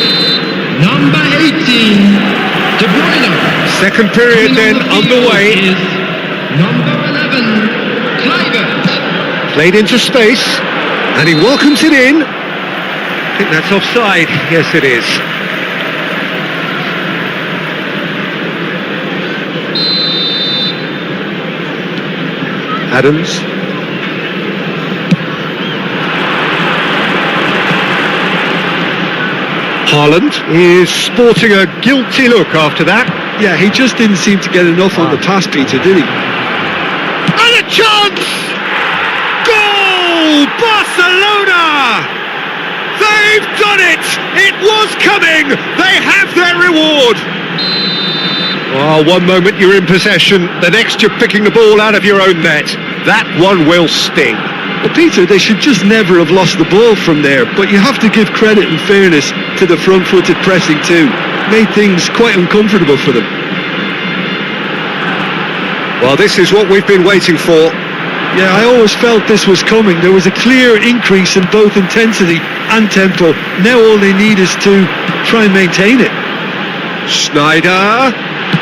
number 18, De Bruyne. Second period then underway. Is number 11, Kluivert. Played into space, and he welcomes it in. I think that's offside. Yes, it is. Adams. Haaland is sporting a guilty look after that. Yeah, he just didn't seem to get enough on the pass, Peter, did he? And a chance! Goal! Barcelona! They've done it! It was coming! They have their reward! Oh, one moment you're in possession, the next you're picking the ball out of your own net. That one will sting. Well, Peter, they should just never have lost the ball from there, but you have to give credit and fairness to the front-footed pressing too. Made things quite uncomfortable for them. Well, this is what we've been waiting for. Yeah, I always felt this was coming. There was a clear increase in both intensity and tempo. Now all they need is to try and maintain it. Schneider.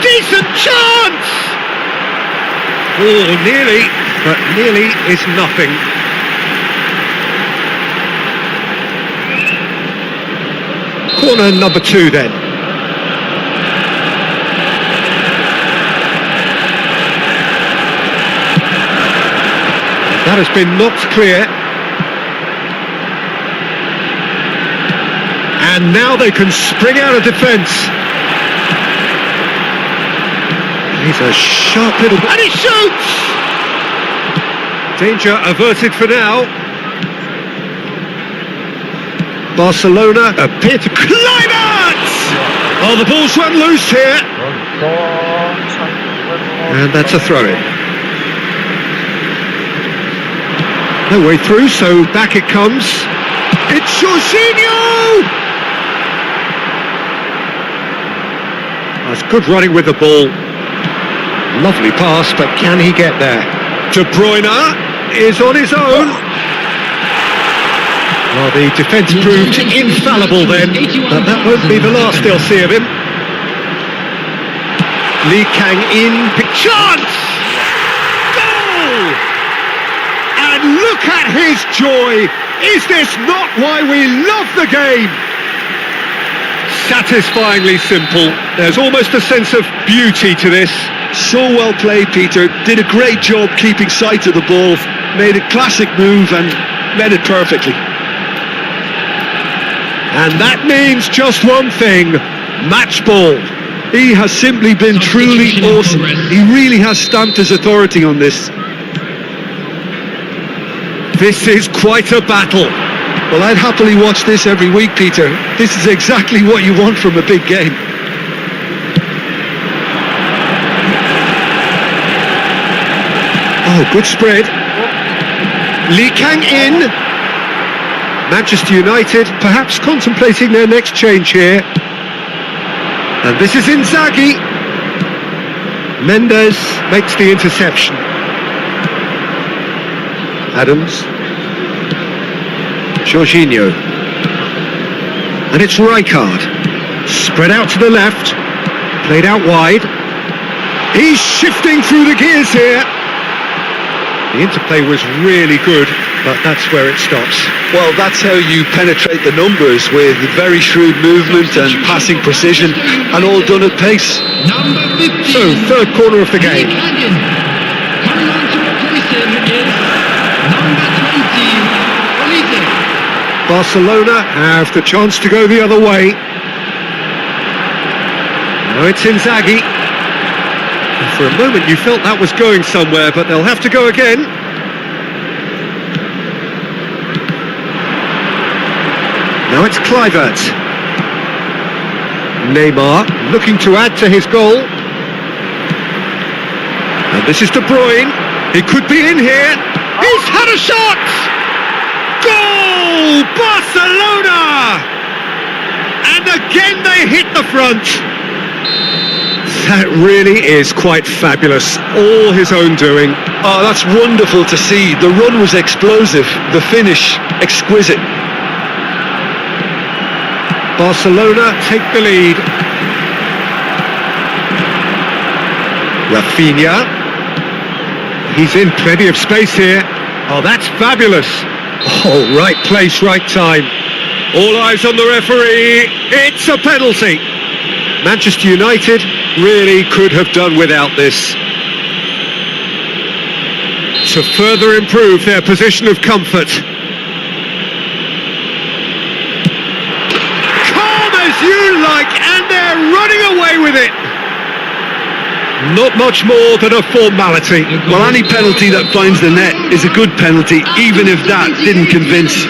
Decent chance! Oh, nearly, but nearly is nothing. Corner number 2 then. That has been knocked clear. And now they can spring out of defence. He's a sharp little... And he shoots! Danger averted for now. Barcelona appear to... Kluivert! Oh, the ball's run loose here. And that's a throw-in. No way through, so back it comes. It's Jorginho! That's good running with the ball. Lovely pass, but can he get there? De Bruyne is on his own. Well, the defence proved infallible then, but that won't be the last they'll see of him. Lee Kang in, big chance! Goal! And look at his joy! Is this not why we love the game? satisfyingly simple. There's almost a sense of beauty to this. So well played, Peter. Did a great job keeping sight of the ball. Made a classic move and read it perfectly. And that means just one thing: match ball. He has simply been truly awesome. He really has stamped his authority on this. This is quite a battle. Well, I'd happily watch this every week, Peter. This is exactly what you want from a big game. Oh, good spread. Lee Kang in. Manchester United perhaps contemplating their next change here. And this is Inzaghi. Mendes makes the interception. Adams. Jorginho. And it's Rijkaard. Spread out to the left. Played out wide. He's shifting through the gears here. The interplay was really good, but that's where it stops. Well, that's how you penetrate the numbers, with very shrewd movement and passing precision, and all done at pace. Number 15. So, third corner of the game. Coming on to replace him is number 20, Olise. Barcelona have the chance to go the other way. Now it's Inzaghi. For a moment you felt that was going somewhere, but they'll have to go again. Now it's Kluivert. Neymar looking to add to his goal. And this is De Bruyne. He could be in here. He's had a shot! Goal! Barcelona! And again they hit the front. That really is quite fabulous. All his own doing. Oh, that's wonderful to see. The run was explosive, the finish exquisite. Barcelona take the lead. Rafinha. He's in plenty of space here. Oh, that's fabulous. Oh, right place, right time. All eyes on the referee. It's a penalty. Manchester United really could have done without this. To further improve their position of comfort. Calm as you like, and they're running away with it. Not much more than a formality. Well, any penalty that finds the net is a good penalty, even if that didn't convince.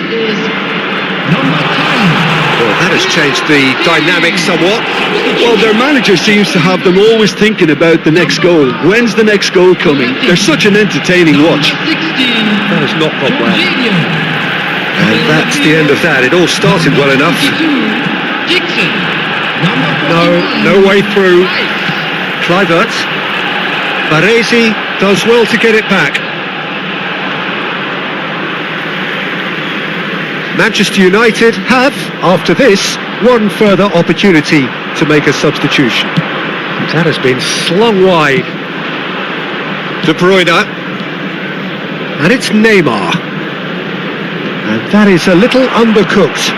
Well, that has changed the dynamic somewhat. Well, their manager seems to have them always thinking about the next goal. When's the next goal coming? They're such an entertaining watch. That has not gone well. And that's the end of that. It all started well enough. No way through. Kluivert. Baresi does well to get it back. Manchester United have, after this, one further opportunity to make a substitution. That has been slung wide. De Bruyne. And it's Neymar. And that is a little undercooked.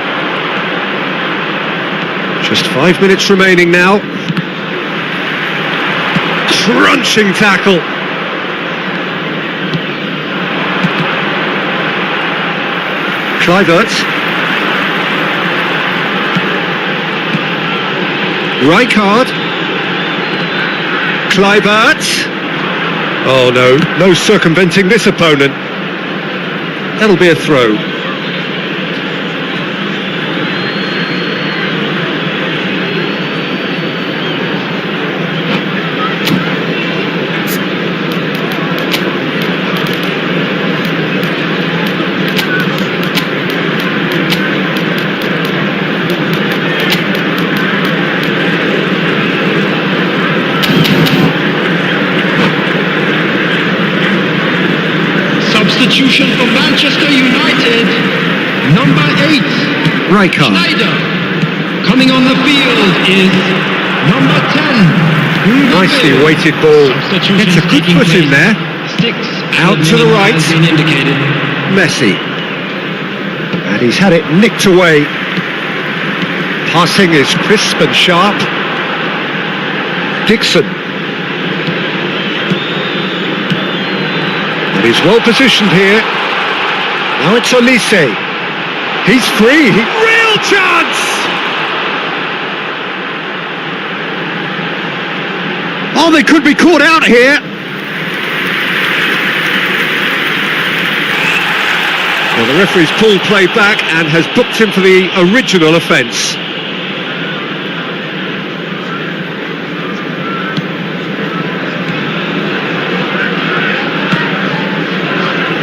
Just 5 minutes remaining now. Crunching tackle. Kluivert. Rijkaard. Kluivert. Oh no circumventing this opponent. That'll be a throw. Substitution for Manchester United, number 8, Rijkaard. Schneider. Coming on the field is number 10. Nicely weighted ball. Gets a good foot in there. Out to the right. Messi. And he's had it nicked away. Passing is crisp and sharp. Dixon. And he's well positioned here. Now it's Olise. He's free. Real chance! Oh, they could be caught out here. Well, the referee's pulled play back and has booked him for the original offence.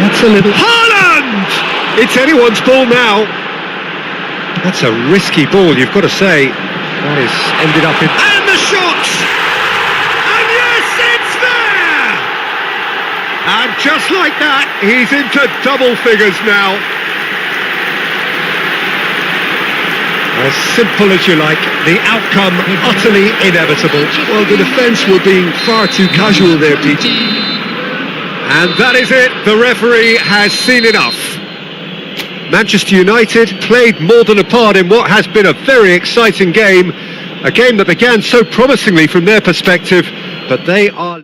That's a little... Haaland! It's anyone's ball now. That's a risky ball, you've got to say. That is ended up in... And the shot! And yes, it's there! And just like that, he's into double figures now. As simple as you like, the outcome utterly inevitable. Well, the defence were being far too casual there, Pete. And that is it, the referee has seen enough. Manchester United played more than a part in what has been a very exciting game. A game that began so promisingly from their perspective, but they are...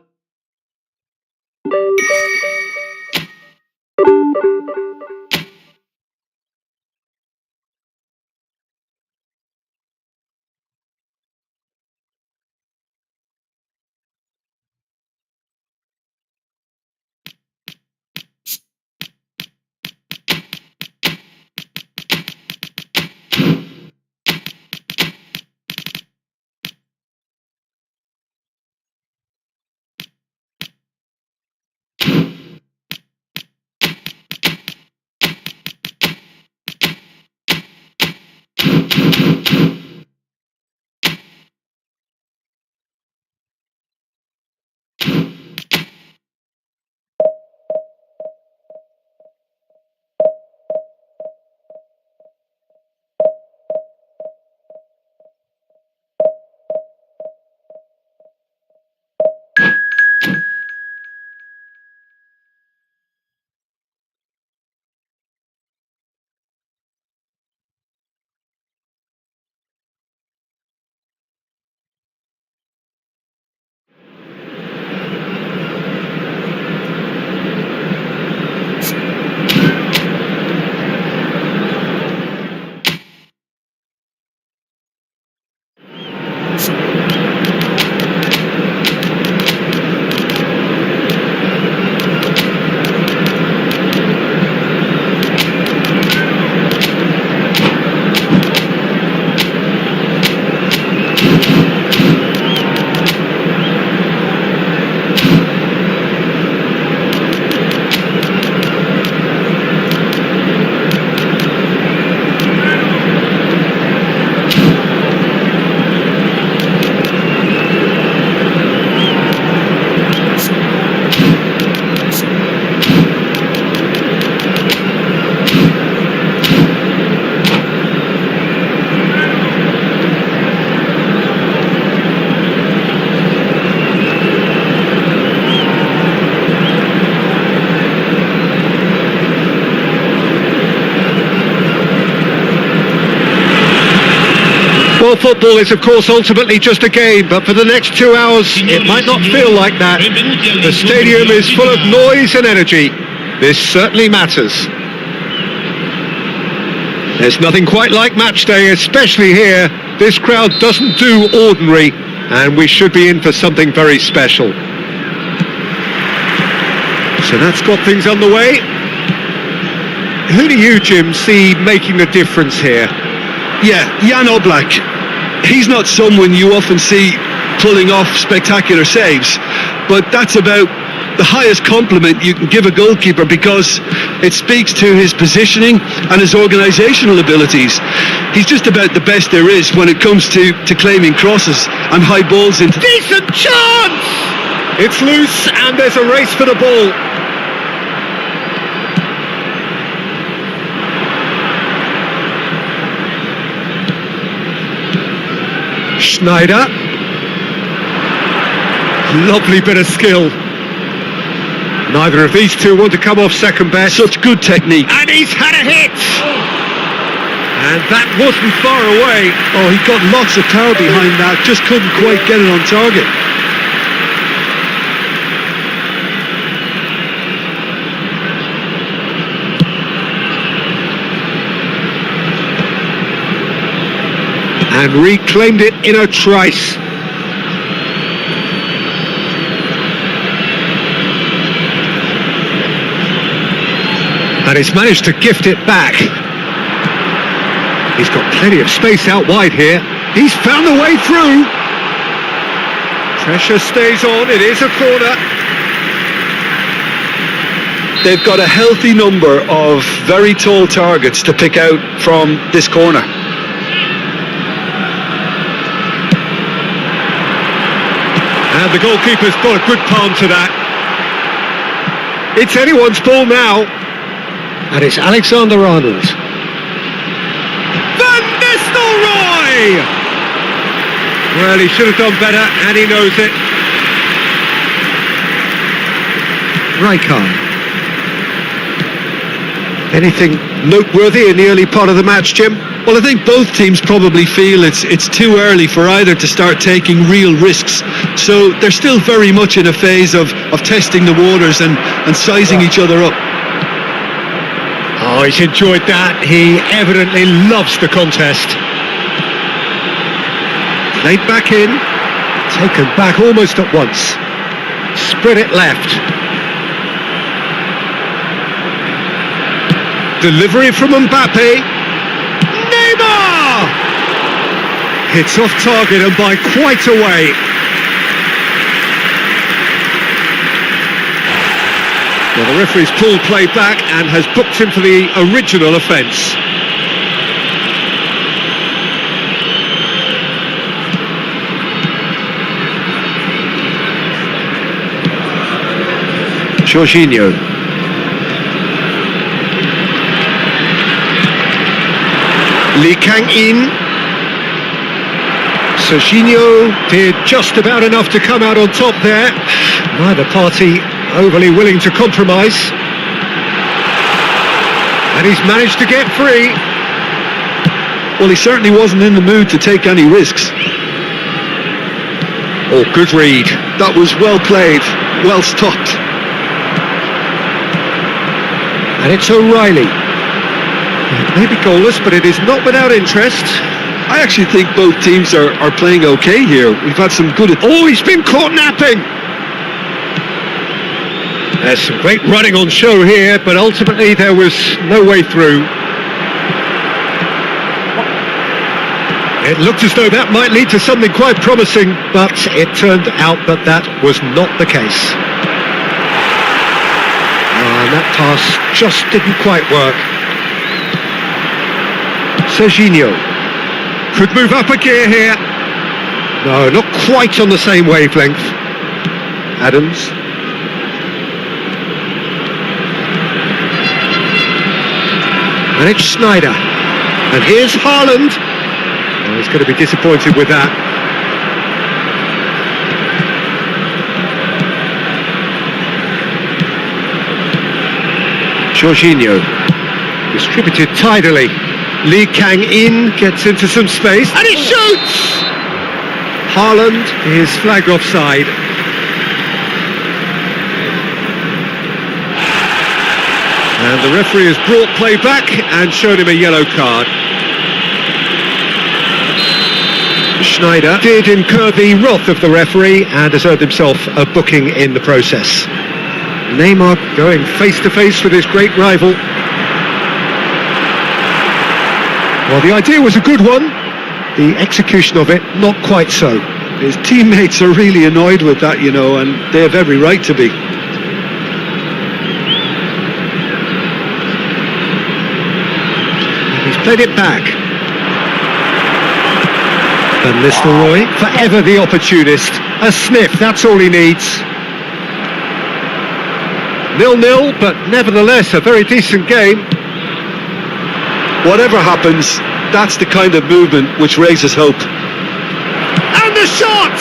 Well, football is of course ultimately just a game, but for the next 2 hours it might not feel like that. The stadium is full of noise and energy. This certainly matters. There's nothing quite like match day, especially here. This crowd doesn't do ordinary, and we should be in for something very special. So that's got things underway. Who do you, Jim, see making the difference here? Yeah, Jan Oblak. He's not someone you often see pulling off spectacular saves, but that's about the highest compliment you can give a goalkeeper, because it speaks to his positioning and his organisational abilities. He's just about the best there is when it comes to claiming crosses and high balls into... Decent chance! It's loose and there's a race for the ball. Schneider. Lovely bit of skill. Neither of these two want to come off second best. Such good technique. And he's had a hit! And that wasn't far away. Oh, he got lots of power behind that, just couldn't quite get it on target. And reclaimed it in a trice. And he's managed to gift it back. He's got plenty of space out wide here. He's found the way through. Pressure stays on, it is a corner. They've got a healthy number of very tall targets to pick out from this corner. And the goalkeeper's got a good palm to that. It's anyone's ball now. And it's Alexander-Arnold. Van Nistelrooy! Well, he should have done better, and he knows it. Rijkaard. Anything noteworthy in the early part of the match, Jim? Well, I think both teams probably feel it's too early for either to start taking real risks. So they're still very much in a phase of testing the waters and sizing each other up. Oh, he's enjoyed that. He evidently loves the contest. Played back in, taken back almost at once. Spread it left. Delivery from Mbappe. Neymar! Hits off target and by quite a way. Well, the referee's pulled play back and has booked him for the original offence. Jorginho. Lee Kang-in. Jorginho did just about enough to come out on top there. Neither party overly willing to compromise. And he's managed to get free. Well, he certainly wasn't in the mood to take any risks. Oh, good read. That was well played, well stopped. And it's O'Reilly. Maybe goalless, but it is not without interest. I actually think both teams are playing okay here. We've had some good... Oh, he's been caught napping! There's some great running on show here, but ultimately there was no way through. It looked as though that might lead to something quite promising, but it turned out that that was not the case. And that pass just didn't quite work. Jorginho could move up a gear here. No, not quite on the same wavelength. Adams. And it's Schneider. And here's Haaland. Oh, he's going to be disappointed with that. Jorginho. Distributed tidily. Lee Kang-in gets into some space. And he shoots! Haaland is flagged offside. And the referee has brought play back and shown him a yellow card. Schneider did incur the wrath of the referee and has earned himself a booking in the process. Neymar going face to face with his great rival. Well, the idea was a good one. The execution of it, not quite so. His teammates are really annoyed with that, you know, and they have every right to be. He's played it back. Van Nistelrooy, forever the opportunist. A sniff, that's all he needs. 0-0, but nevertheless a very decent game. Whatever happens, that's the kind of movement which raises hope. And the shot!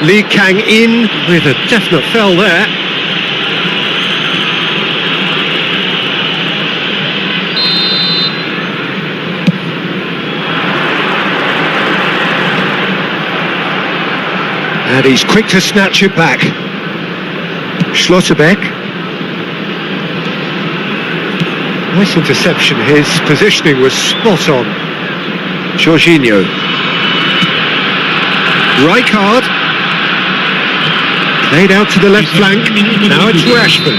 Lee Kang-in with a definite foul there. And he's quick to snatch it back. Schlotterbeck. Nice interception. His positioning was spot on. Jorginho. Rijkaard. Played out to the left flank. Now it's Rashford.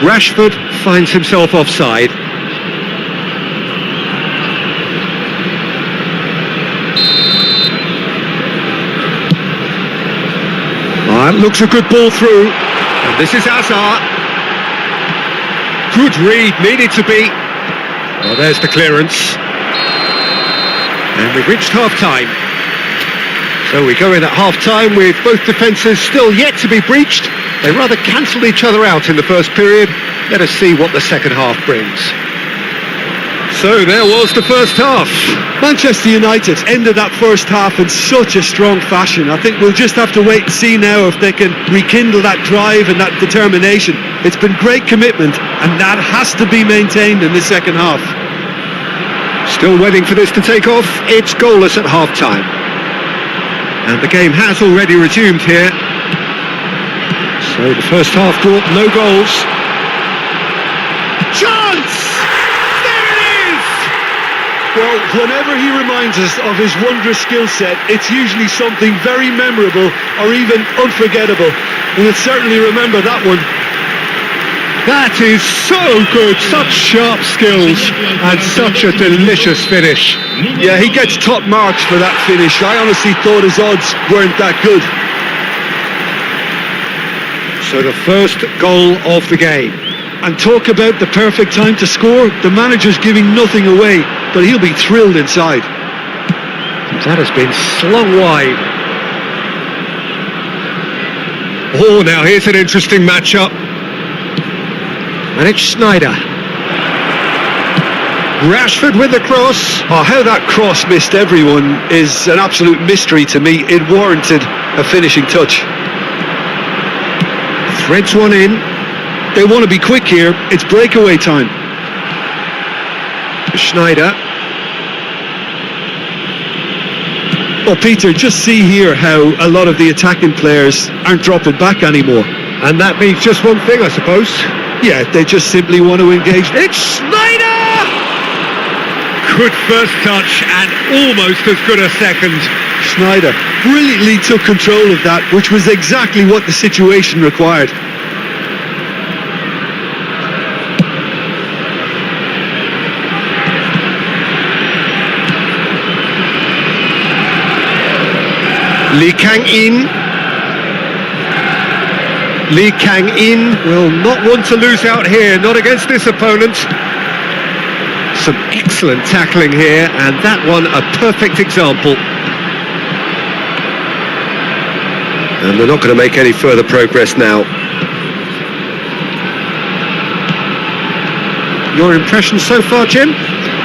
Rashford finds himself offside. That looks a good ball through. And this is Hazard. Good read, needed to be. Well, there's the clearance. And we've reached half-time. So we go in at half-time with both defences still yet to be breached. They rather cancelled each other out in the first period. Let us see what the second half brings. So there was the first half. Manchester United ended that first half in such a strong fashion. I think we'll just have to wait and see now if they can rekindle that drive and that determination. It's been great commitment, and that has to be maintained in the second half. Still waiting for this to take off. It's goalless at half-time. And the game has already resumed here. So the first half brought no goals. Chance! There it is! Well, whenever he reminds us of his wondrous skill set, it's usually something very memorable or even unforgettable. And we'll certainly remember that one. That is so good, such sharp skills and such a delicious finish. Yeah, he gets top marks for that finish. I honestly thought his odds weren't that good. So the first goal of the game. And talk about the perfect time to score. The manager's giving nothing away, but he'll be thrilled inside. That has been slung wide. Oh, now here's an interesting matchup. And it's Sneijder. Rashford with the cross. Oh, how that cross missed everyone is an absolute mystery to me. It warranted a finishing touch. Threads one in. They want to be quick here. It's breakaway time. Sneijder. Well, Peter, just see here how a lot of the attacking players aren't dropping back anymore. And that means just one thing, I suppose. Yeah, they just simply want to engage. It's Sneijder! Good first touch and almost as good a second. Sneijder brilliantly took control of that, which was exactly what the situation required. Lee Kang-in. Lee Kang-in will not want to lose out here, not against this opponent. Some excellent tackling here, and that one a perfect example. And they're not going to make any further progress now. Your impression so far, Jim?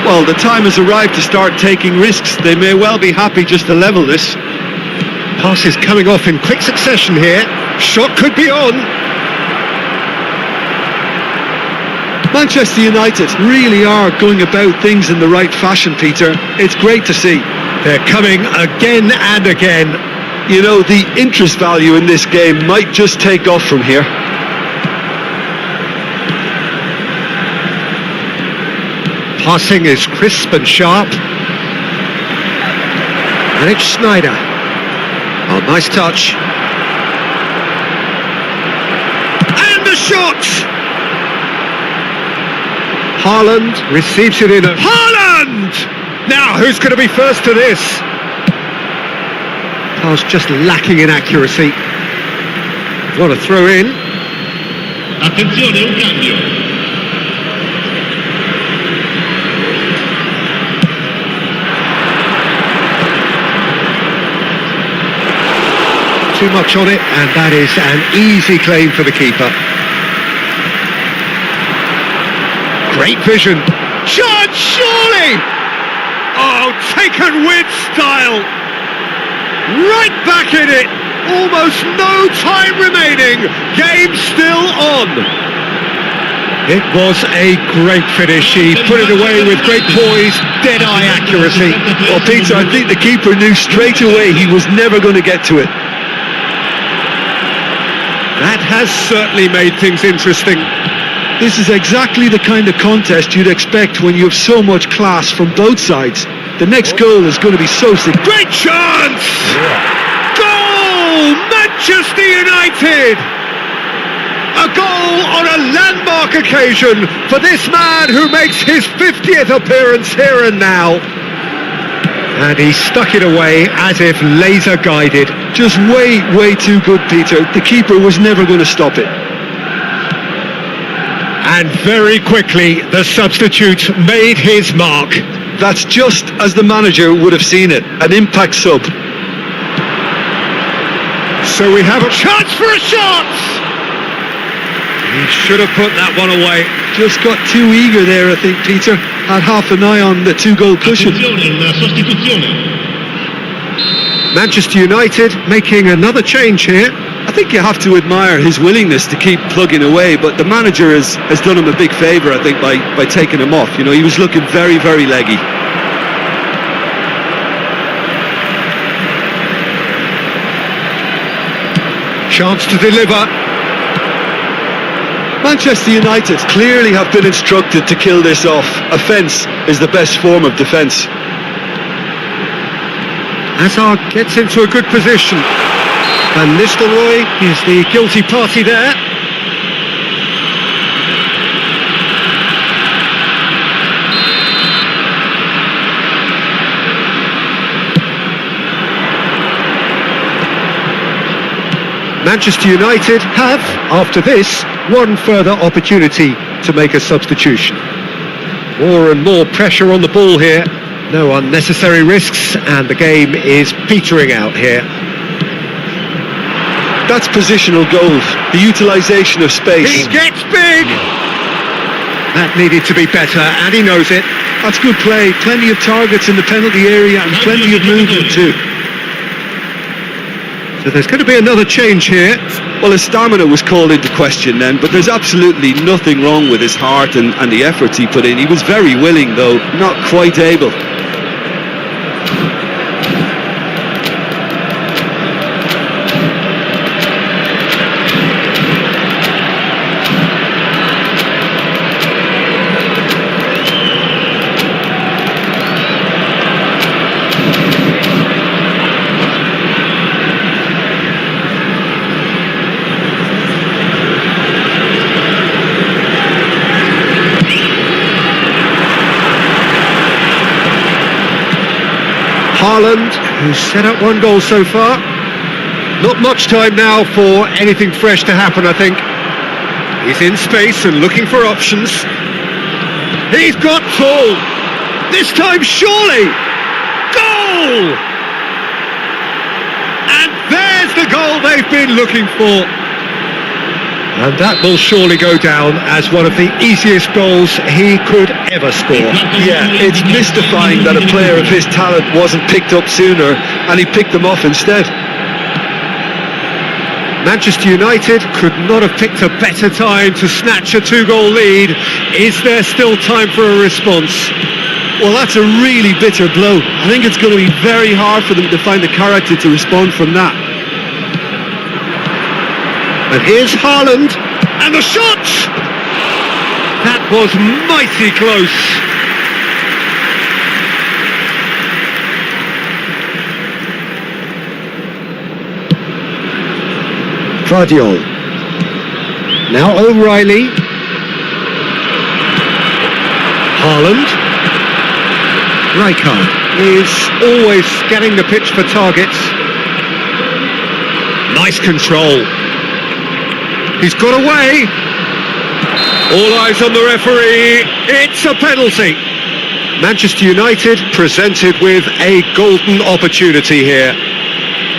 Well, the time has arrived to start taking risks. They may well be happy just to level this. Passes coming off in quick succession here. Shot could be on. Manchester United really are going about things in the right fashion, Peter. It's great to see. They're coming again and again. You know, the interest value in this game might just take off from here. Passing is crisp and sharp. And it's Sneijder. Oh, nice touch. And the shot! Haaland receives it in. Haaland! Now, who's going to be first to this? Pass just lacking in accuracy. What a throw in. Attenzione, un cambio. Too much on it, and that is an easy claim for the keeper. Great vision. Chance, surely! Oh, taken with style. Right back in it. Almost no time remaining. Game still on. It was a great finish. He put it away with great poise, dead-eye accuracy. Well, Peter, I think the keeper knew straight away he was never going to get to it. That has certainly made things interesting. This is exactly the kind of contest you'd expect when you have so much class from both sides. The next goal is going to be so sick. Great chance! Goal! Manchester United! A goal on a landmark occasion for this man who makes his 50th appearance here and now. And he stuck it away as if laser guided. Just way too good, Peter. The keeper was never going to stop it. And very quickly, the substitute made his mark. That's just as the manager would have seen it. An impact sub. So we have a chance for a shot! He should have put that one away. Just got too eager there, I think, Peter. Had half an eye on the 2-goal cushion. Una sostituzione. Manchester United making another change here. I think you have to admire his willingness to keep plugging away, but the manager has done him a big favour, I think, by taking him off. You know, he was looking very leggy. Chance to deliver. Manchester United clearly have been instructed to kill this off. Offence is the best form of defence. Hazard gets into a good position. Van Nistelrooy is the guilty party there. Manchester United have, after this, one further opportunity to make a substitution. More and more pressure on the ball here. No unnecessary risks, and the game is petering out here. That's positional gold, the utilisation of space. He gets big! That needed to be better, and he knows it. That's good play. Plenty of targets in the penalty area and plenty of movement too. So there's going to be another change here. Well, his stamina was called into question then, but there's absolutely nothing wrong with his heart and the efforts he put in. He was very willing, though, not quite able. Haaland, who's set up one goal so far. Not much time now for anything fresh to happen, I think. He's in space and looking for options. He's got full. This time, surely. Goal! And there's the goal they've been looking for. And that will surely go down as one of the easiest goals he could ever score. Yeah, it's mystifying that a player of his talent wasn't picked up sooner, and he picked them off instead. Manchester United could not have picked a better time to snatch a 2-goal lead. Is there still time for a response? Well, that's a really bitter blow. I think it's going to be very hard for them to find the character to respond from that. And here's Haaland, and the shot! That was mighty close. Guardiola. Now O'Reilly. Haaland. Rijkaard is always scanning the pitch for targets. Nice control. He's got away. All eyes on the referee. It's a penalty. Manchester United presented with a golden opportunity here.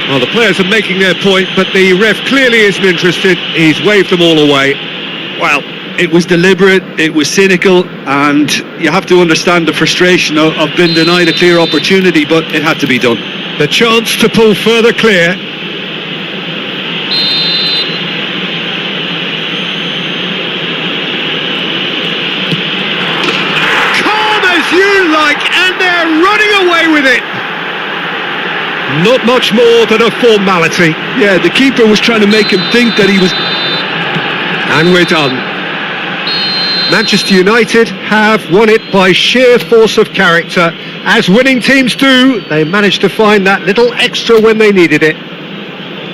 Well, the players are making their point, but the ref clearly isn't interested. He's waved them all away. Well, it was deliberate, it was cynical, and you have to understand the frustration of being denied a clear opportunity, but it had to be done. The chance to pull further clear. You like, and they're running away with it. Not much more than a formality. Yeah, the keeper was trying to make him think that he was And we're done. Manchester United have won it by sheer force of character. As winning teams do, they managed to find that little extra when they needed it.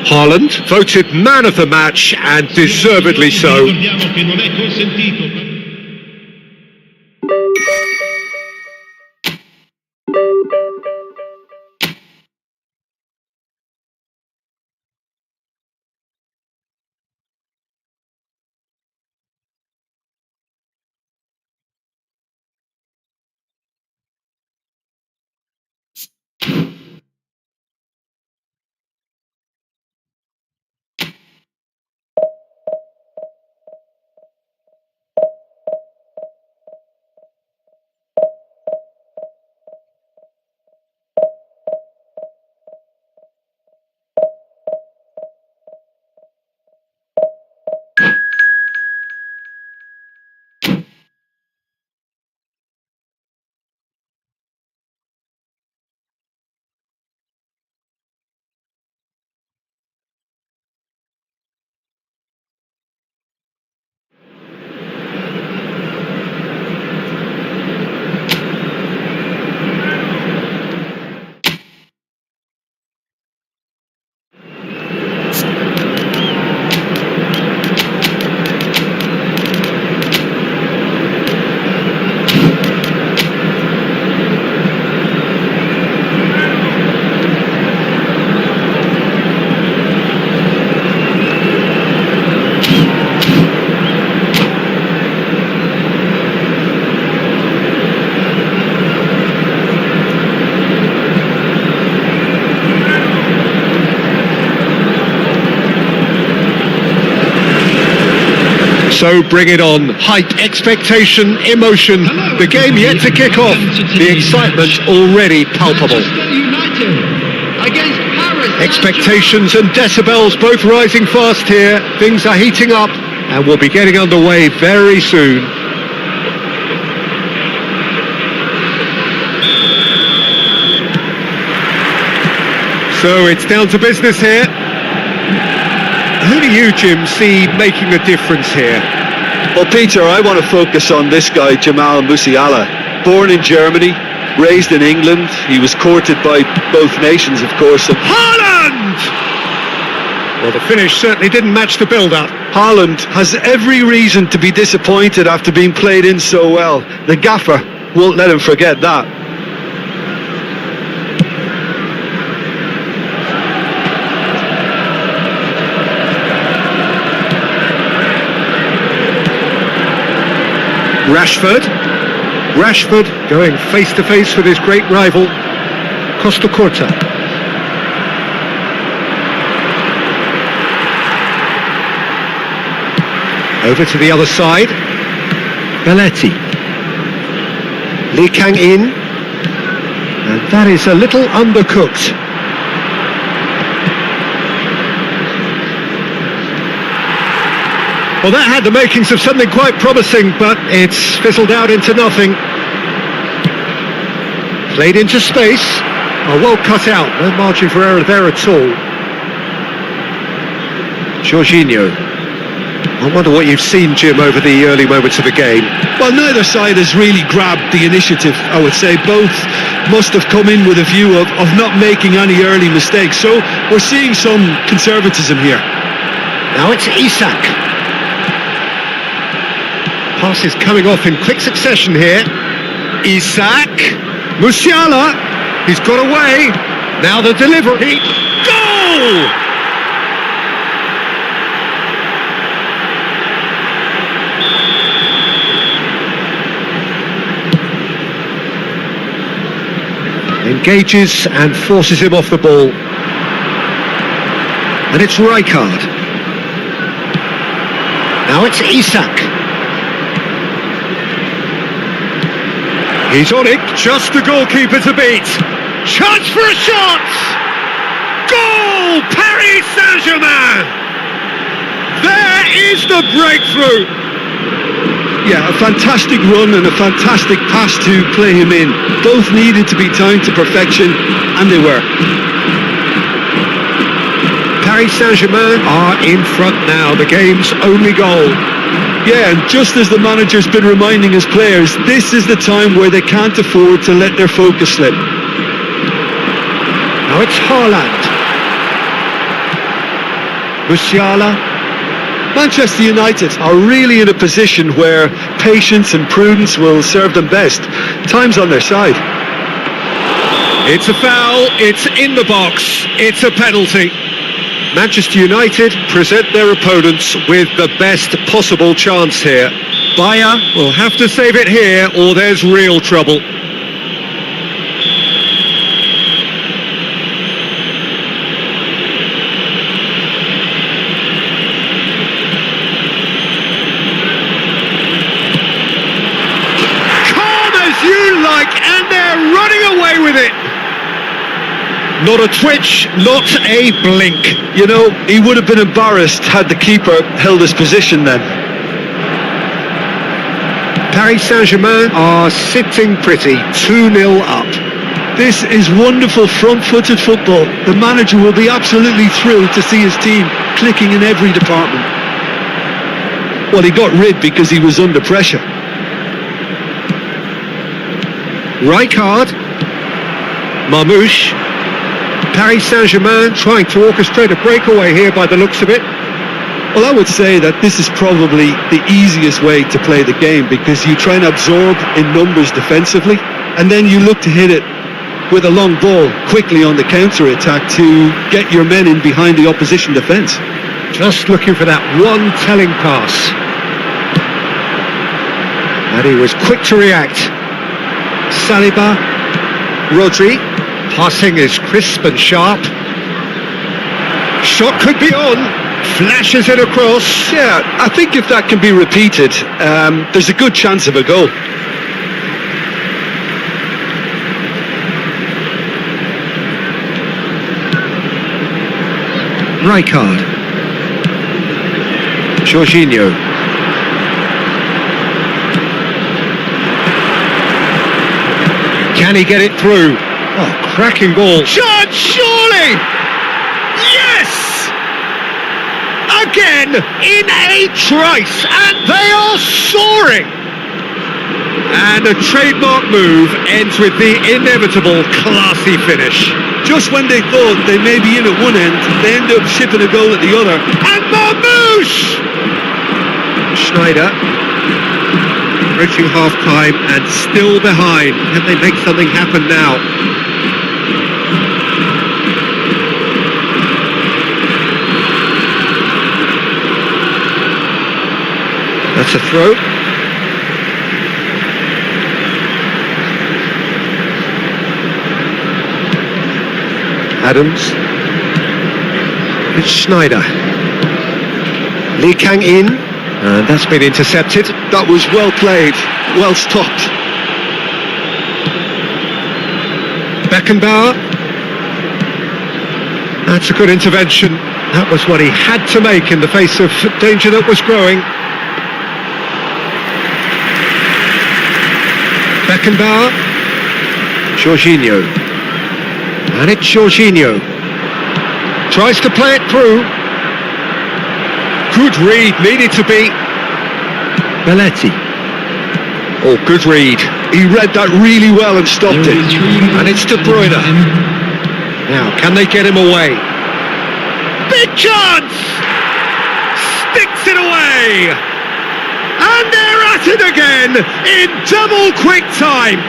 Haaland voted man of the match, and deservedly so. Ricordiamo che non è consentito. So bring it on. Hype, expectation, emotion. The game yet to kick off. The excitement already palpable. Expectations and decibels both rising fast here. Things are heating up and we'll be getting underway very soon. So it's down to business here. Who do you, Jim, see making the difference here? Well, Peter, I want to focus on this guy, Jamal Musiala. Born in Germany, raised in England. He was courted by both nations, of course. Haaland! Well, the finish certainly didn't match the build-up. Haaland has every reason to be disappointed after being played in so well. The gaffer won't let him forget that. Rashford going face-to-face with his great rival, Costa Curta. Over to the other side, Belletti. Lee Kang-in, and that is a little undercooked. Well, that had the makings of something quite promising, but it's fizzled out into nothing. Played into space. Oh, well cut out. No margin for error there at all. Jorginho. I wonder what you've seen, Jim, over the early moments of the game. Well, neither side has really grabbed the initiative, I would say. Both must have come in with a view of not making any early mistakes. So we're seeing some conservatism here. Now it's Isak. Passes coming off in quick succession here. Isak, Musiala, he's got away. Now the delivery. Goal! Engages and forces him off the ball. And it's Rijkaard. Now it's Isak. He's on it, just the goalkeeper to beat. Chance for a shot! Goal! Paris Saint-Germain! There is the breakthrough! Yeah, a fantastic run and a fantastic pass to play him in. Both needed to be timed to perfection, and they were. Paris Saint-Germain are in front now, the game's only goal. Yeah, and just as the manager's been reminding his players, this is the time where they can't afford to let their focus slip. Now it's Haaland. Musiala. Manchester United are really in a position where patience and prudence will serve them best. Time's on their side. It's a foul, it's in the box, it's a penalty. Manchester United present their opponents with the best possible chance here. Bayer will have to save it here or there's real trouble. Calm as you like, and they're running away with it. Not a twitch, not a blink. You know, he would have been embarrassed had the keeper held his position then. Paris Saint-Germain are sitting pretty, 2-0 up. This is wonderful front-footed football. The manager will be absolutely thrilled to see his team clicking in every department. Well, he got rid because he was under pressure. Rijkaard. Marmouche. Paris Saint-Germain trying to orchestrate a breakaway here by the looks of it. Well, I would say that this is probably the easiest way to play the game because you try and absorb in numbers defensively and then you look to hit it with a long ball quickly on the counter-attack to get your men in behind the opposition defence. Just looking for that one telling pass. And he was quick to react. Saliba. Rodri. Passing is crisp and sharp. Shot could be on. Flashes it across. Yeah, I think if that can be repeated, there's a good chance of a goal. Rijkaard. Jorginho. Can he get it through? Oh, cracking ball. Shot, surely! Yes! Again, in a trice, and they are soaring! And a trademark move ends with the inevitable classy finish. Just when they thought they may be in at one end, they end up shipping a goal at the other. And Marmouche! Schneider. Reaching half-time and still behind. Can they make something happen now? That's a throw. Adams. It's Schneider. Lee Kang in. And that's been intercepted. That was well played, well stopped. Beckenbauer. That's a good intervention. That was what he had to make in the face of danger that was growing. Beckenbauer. Jorginho. And it's Jorginho. Tries to play it through. Good read, needed to be. Belletti. Oh, good read. He read that really well and stopped it. And it's De Bruyne. Now, can they get him away? Big chance! Sticks it away! And they're at it again in double quick time.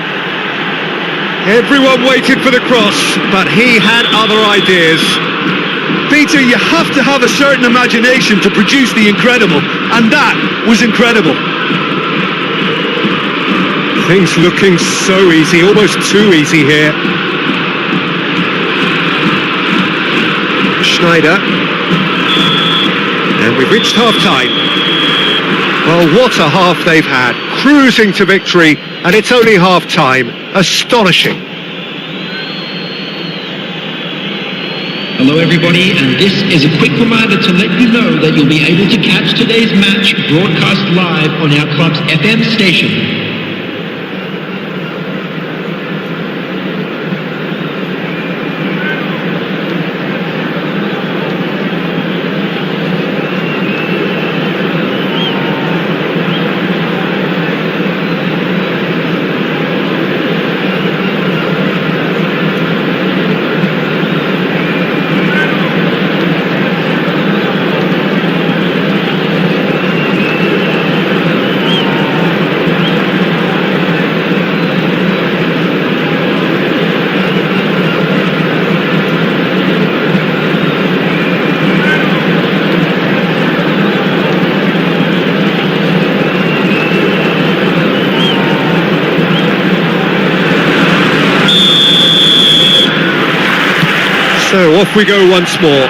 Everyone waited for the cross, but he had other ideas. Peter, you have to have a certain imagination to produce the incredible, and that was incredible. Things looking so easy, almost too easy here. Schneider. And we've reached half-time. Well, what a half they've had. Cruising to victory, and it's only half-time. Astonishing. Hello everybody, and this is a quick reminder to let you know that you'll be able to catch today's match broadcast live on our club's FM station. off we go once more.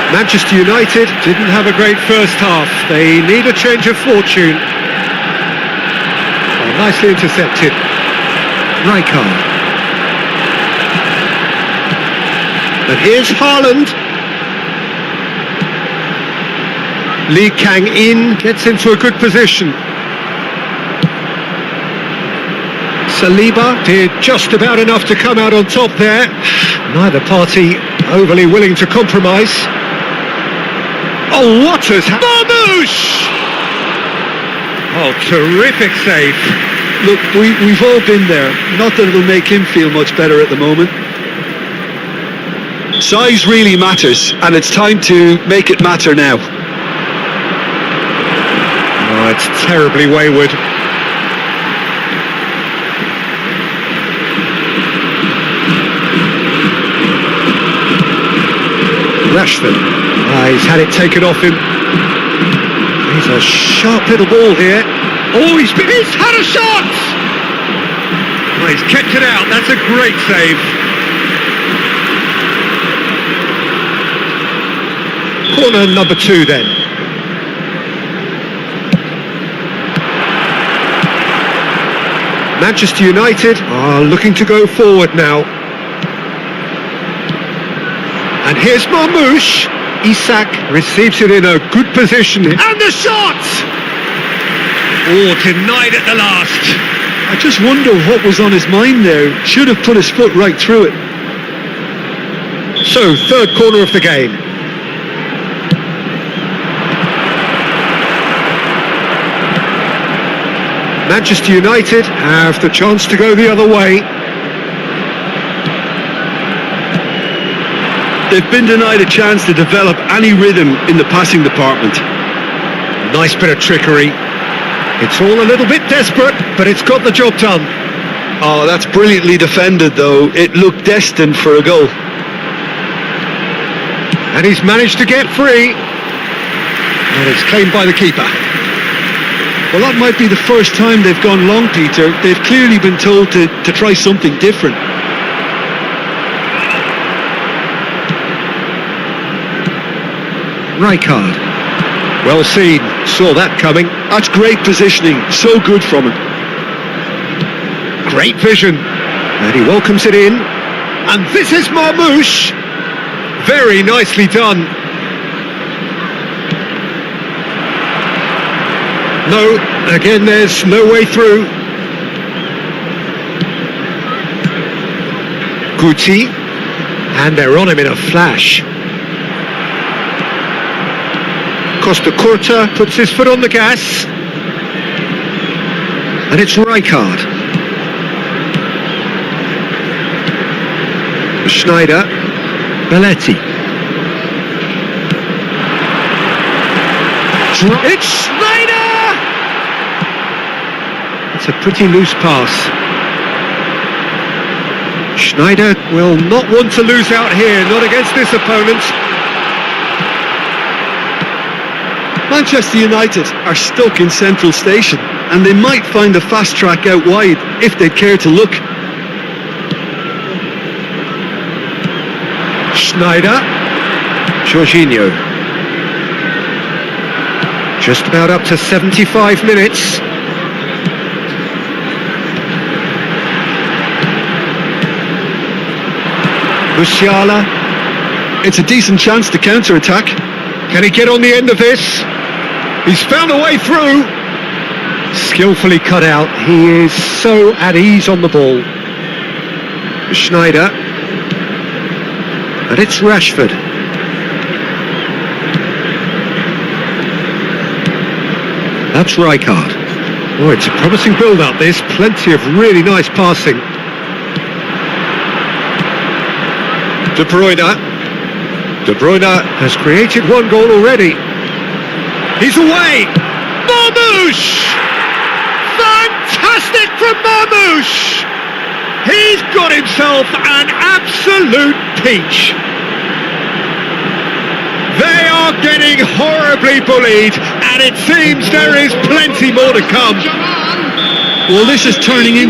Manchester United didn't have a great first half. They need a change of fortune. Oh, nicely intercepted. Rijkaard. And here's Haaland. Lee Kang-in gets into a good position. Saliba did just about enough to come out on top there. Neither party overly willing to compromise. Oh, what has happened? Marmoush! Oh, terrific save. Look, we've all been there. Not that it'll make him feel much better at the moment. Size really matters, and it's time to make it matter now. Oh, it's terribly wayward. Rashford. He's had it taken off him. He's a sharp little ball here. Oh, he's had a shot! Oh, he's kept it out. That's a great save. Corner number 2 then. Manchester United are looking to go forward now. And here's Marmoush. Isak receives it in a good position. And the shot! Oh, denied at the last. I just wonder what was on his mind there. Should have put his foot right through it. So, third corner of the game. Manchester United have the chance to go the other way. They've been denied a chance to develop any rhythm in the passing department. Nice bit of trickery. It's all a little bit desperate, but it's got the job done. Oh, that's brilliantly defended, though. It looked destined for a goal. And he's managed to get free. And it's claimed by the keeper. Well, that might be the first time they've gone long, Peter. They've clearly been told to try something different. Rijkaard. Well seen. Saw that coming. That's great positioning. So good from him. Great vision. And he welcomes it in. And this is Marmoush. Very nicely done. No, again there's no way through. Guti. And they're on him in a flash. Costa Curta puts his foot on the gas. And it's Rijkaard. Schneider. Belletti. It's Schneider! It's a pretty loose pass. Schneider will not want to lose out here, not against this opponent. Manchester United are stuck in Central Station, and they might find a fast track out wide if they'd care to look. Schneider. Jorginho. Just about up to 75 minutes. Musiala. It's a decent chance to counter-attack. Can he get on the end of this? He's found a way through. Skillfully cut out. He is so at ease on the ball. Schneider. And it's Rashford. That's Rijkaard. Oh, it's a promising build-up, this. Plenty of really nice passing. De Bruyne. De Bruyne has created one goal already. He's away! Marmoush! Fantastic from Marmoush! He's got himself an absolute peach. They are getting horribly bullied, and it seems there is plenty more to come. Well, this is turning into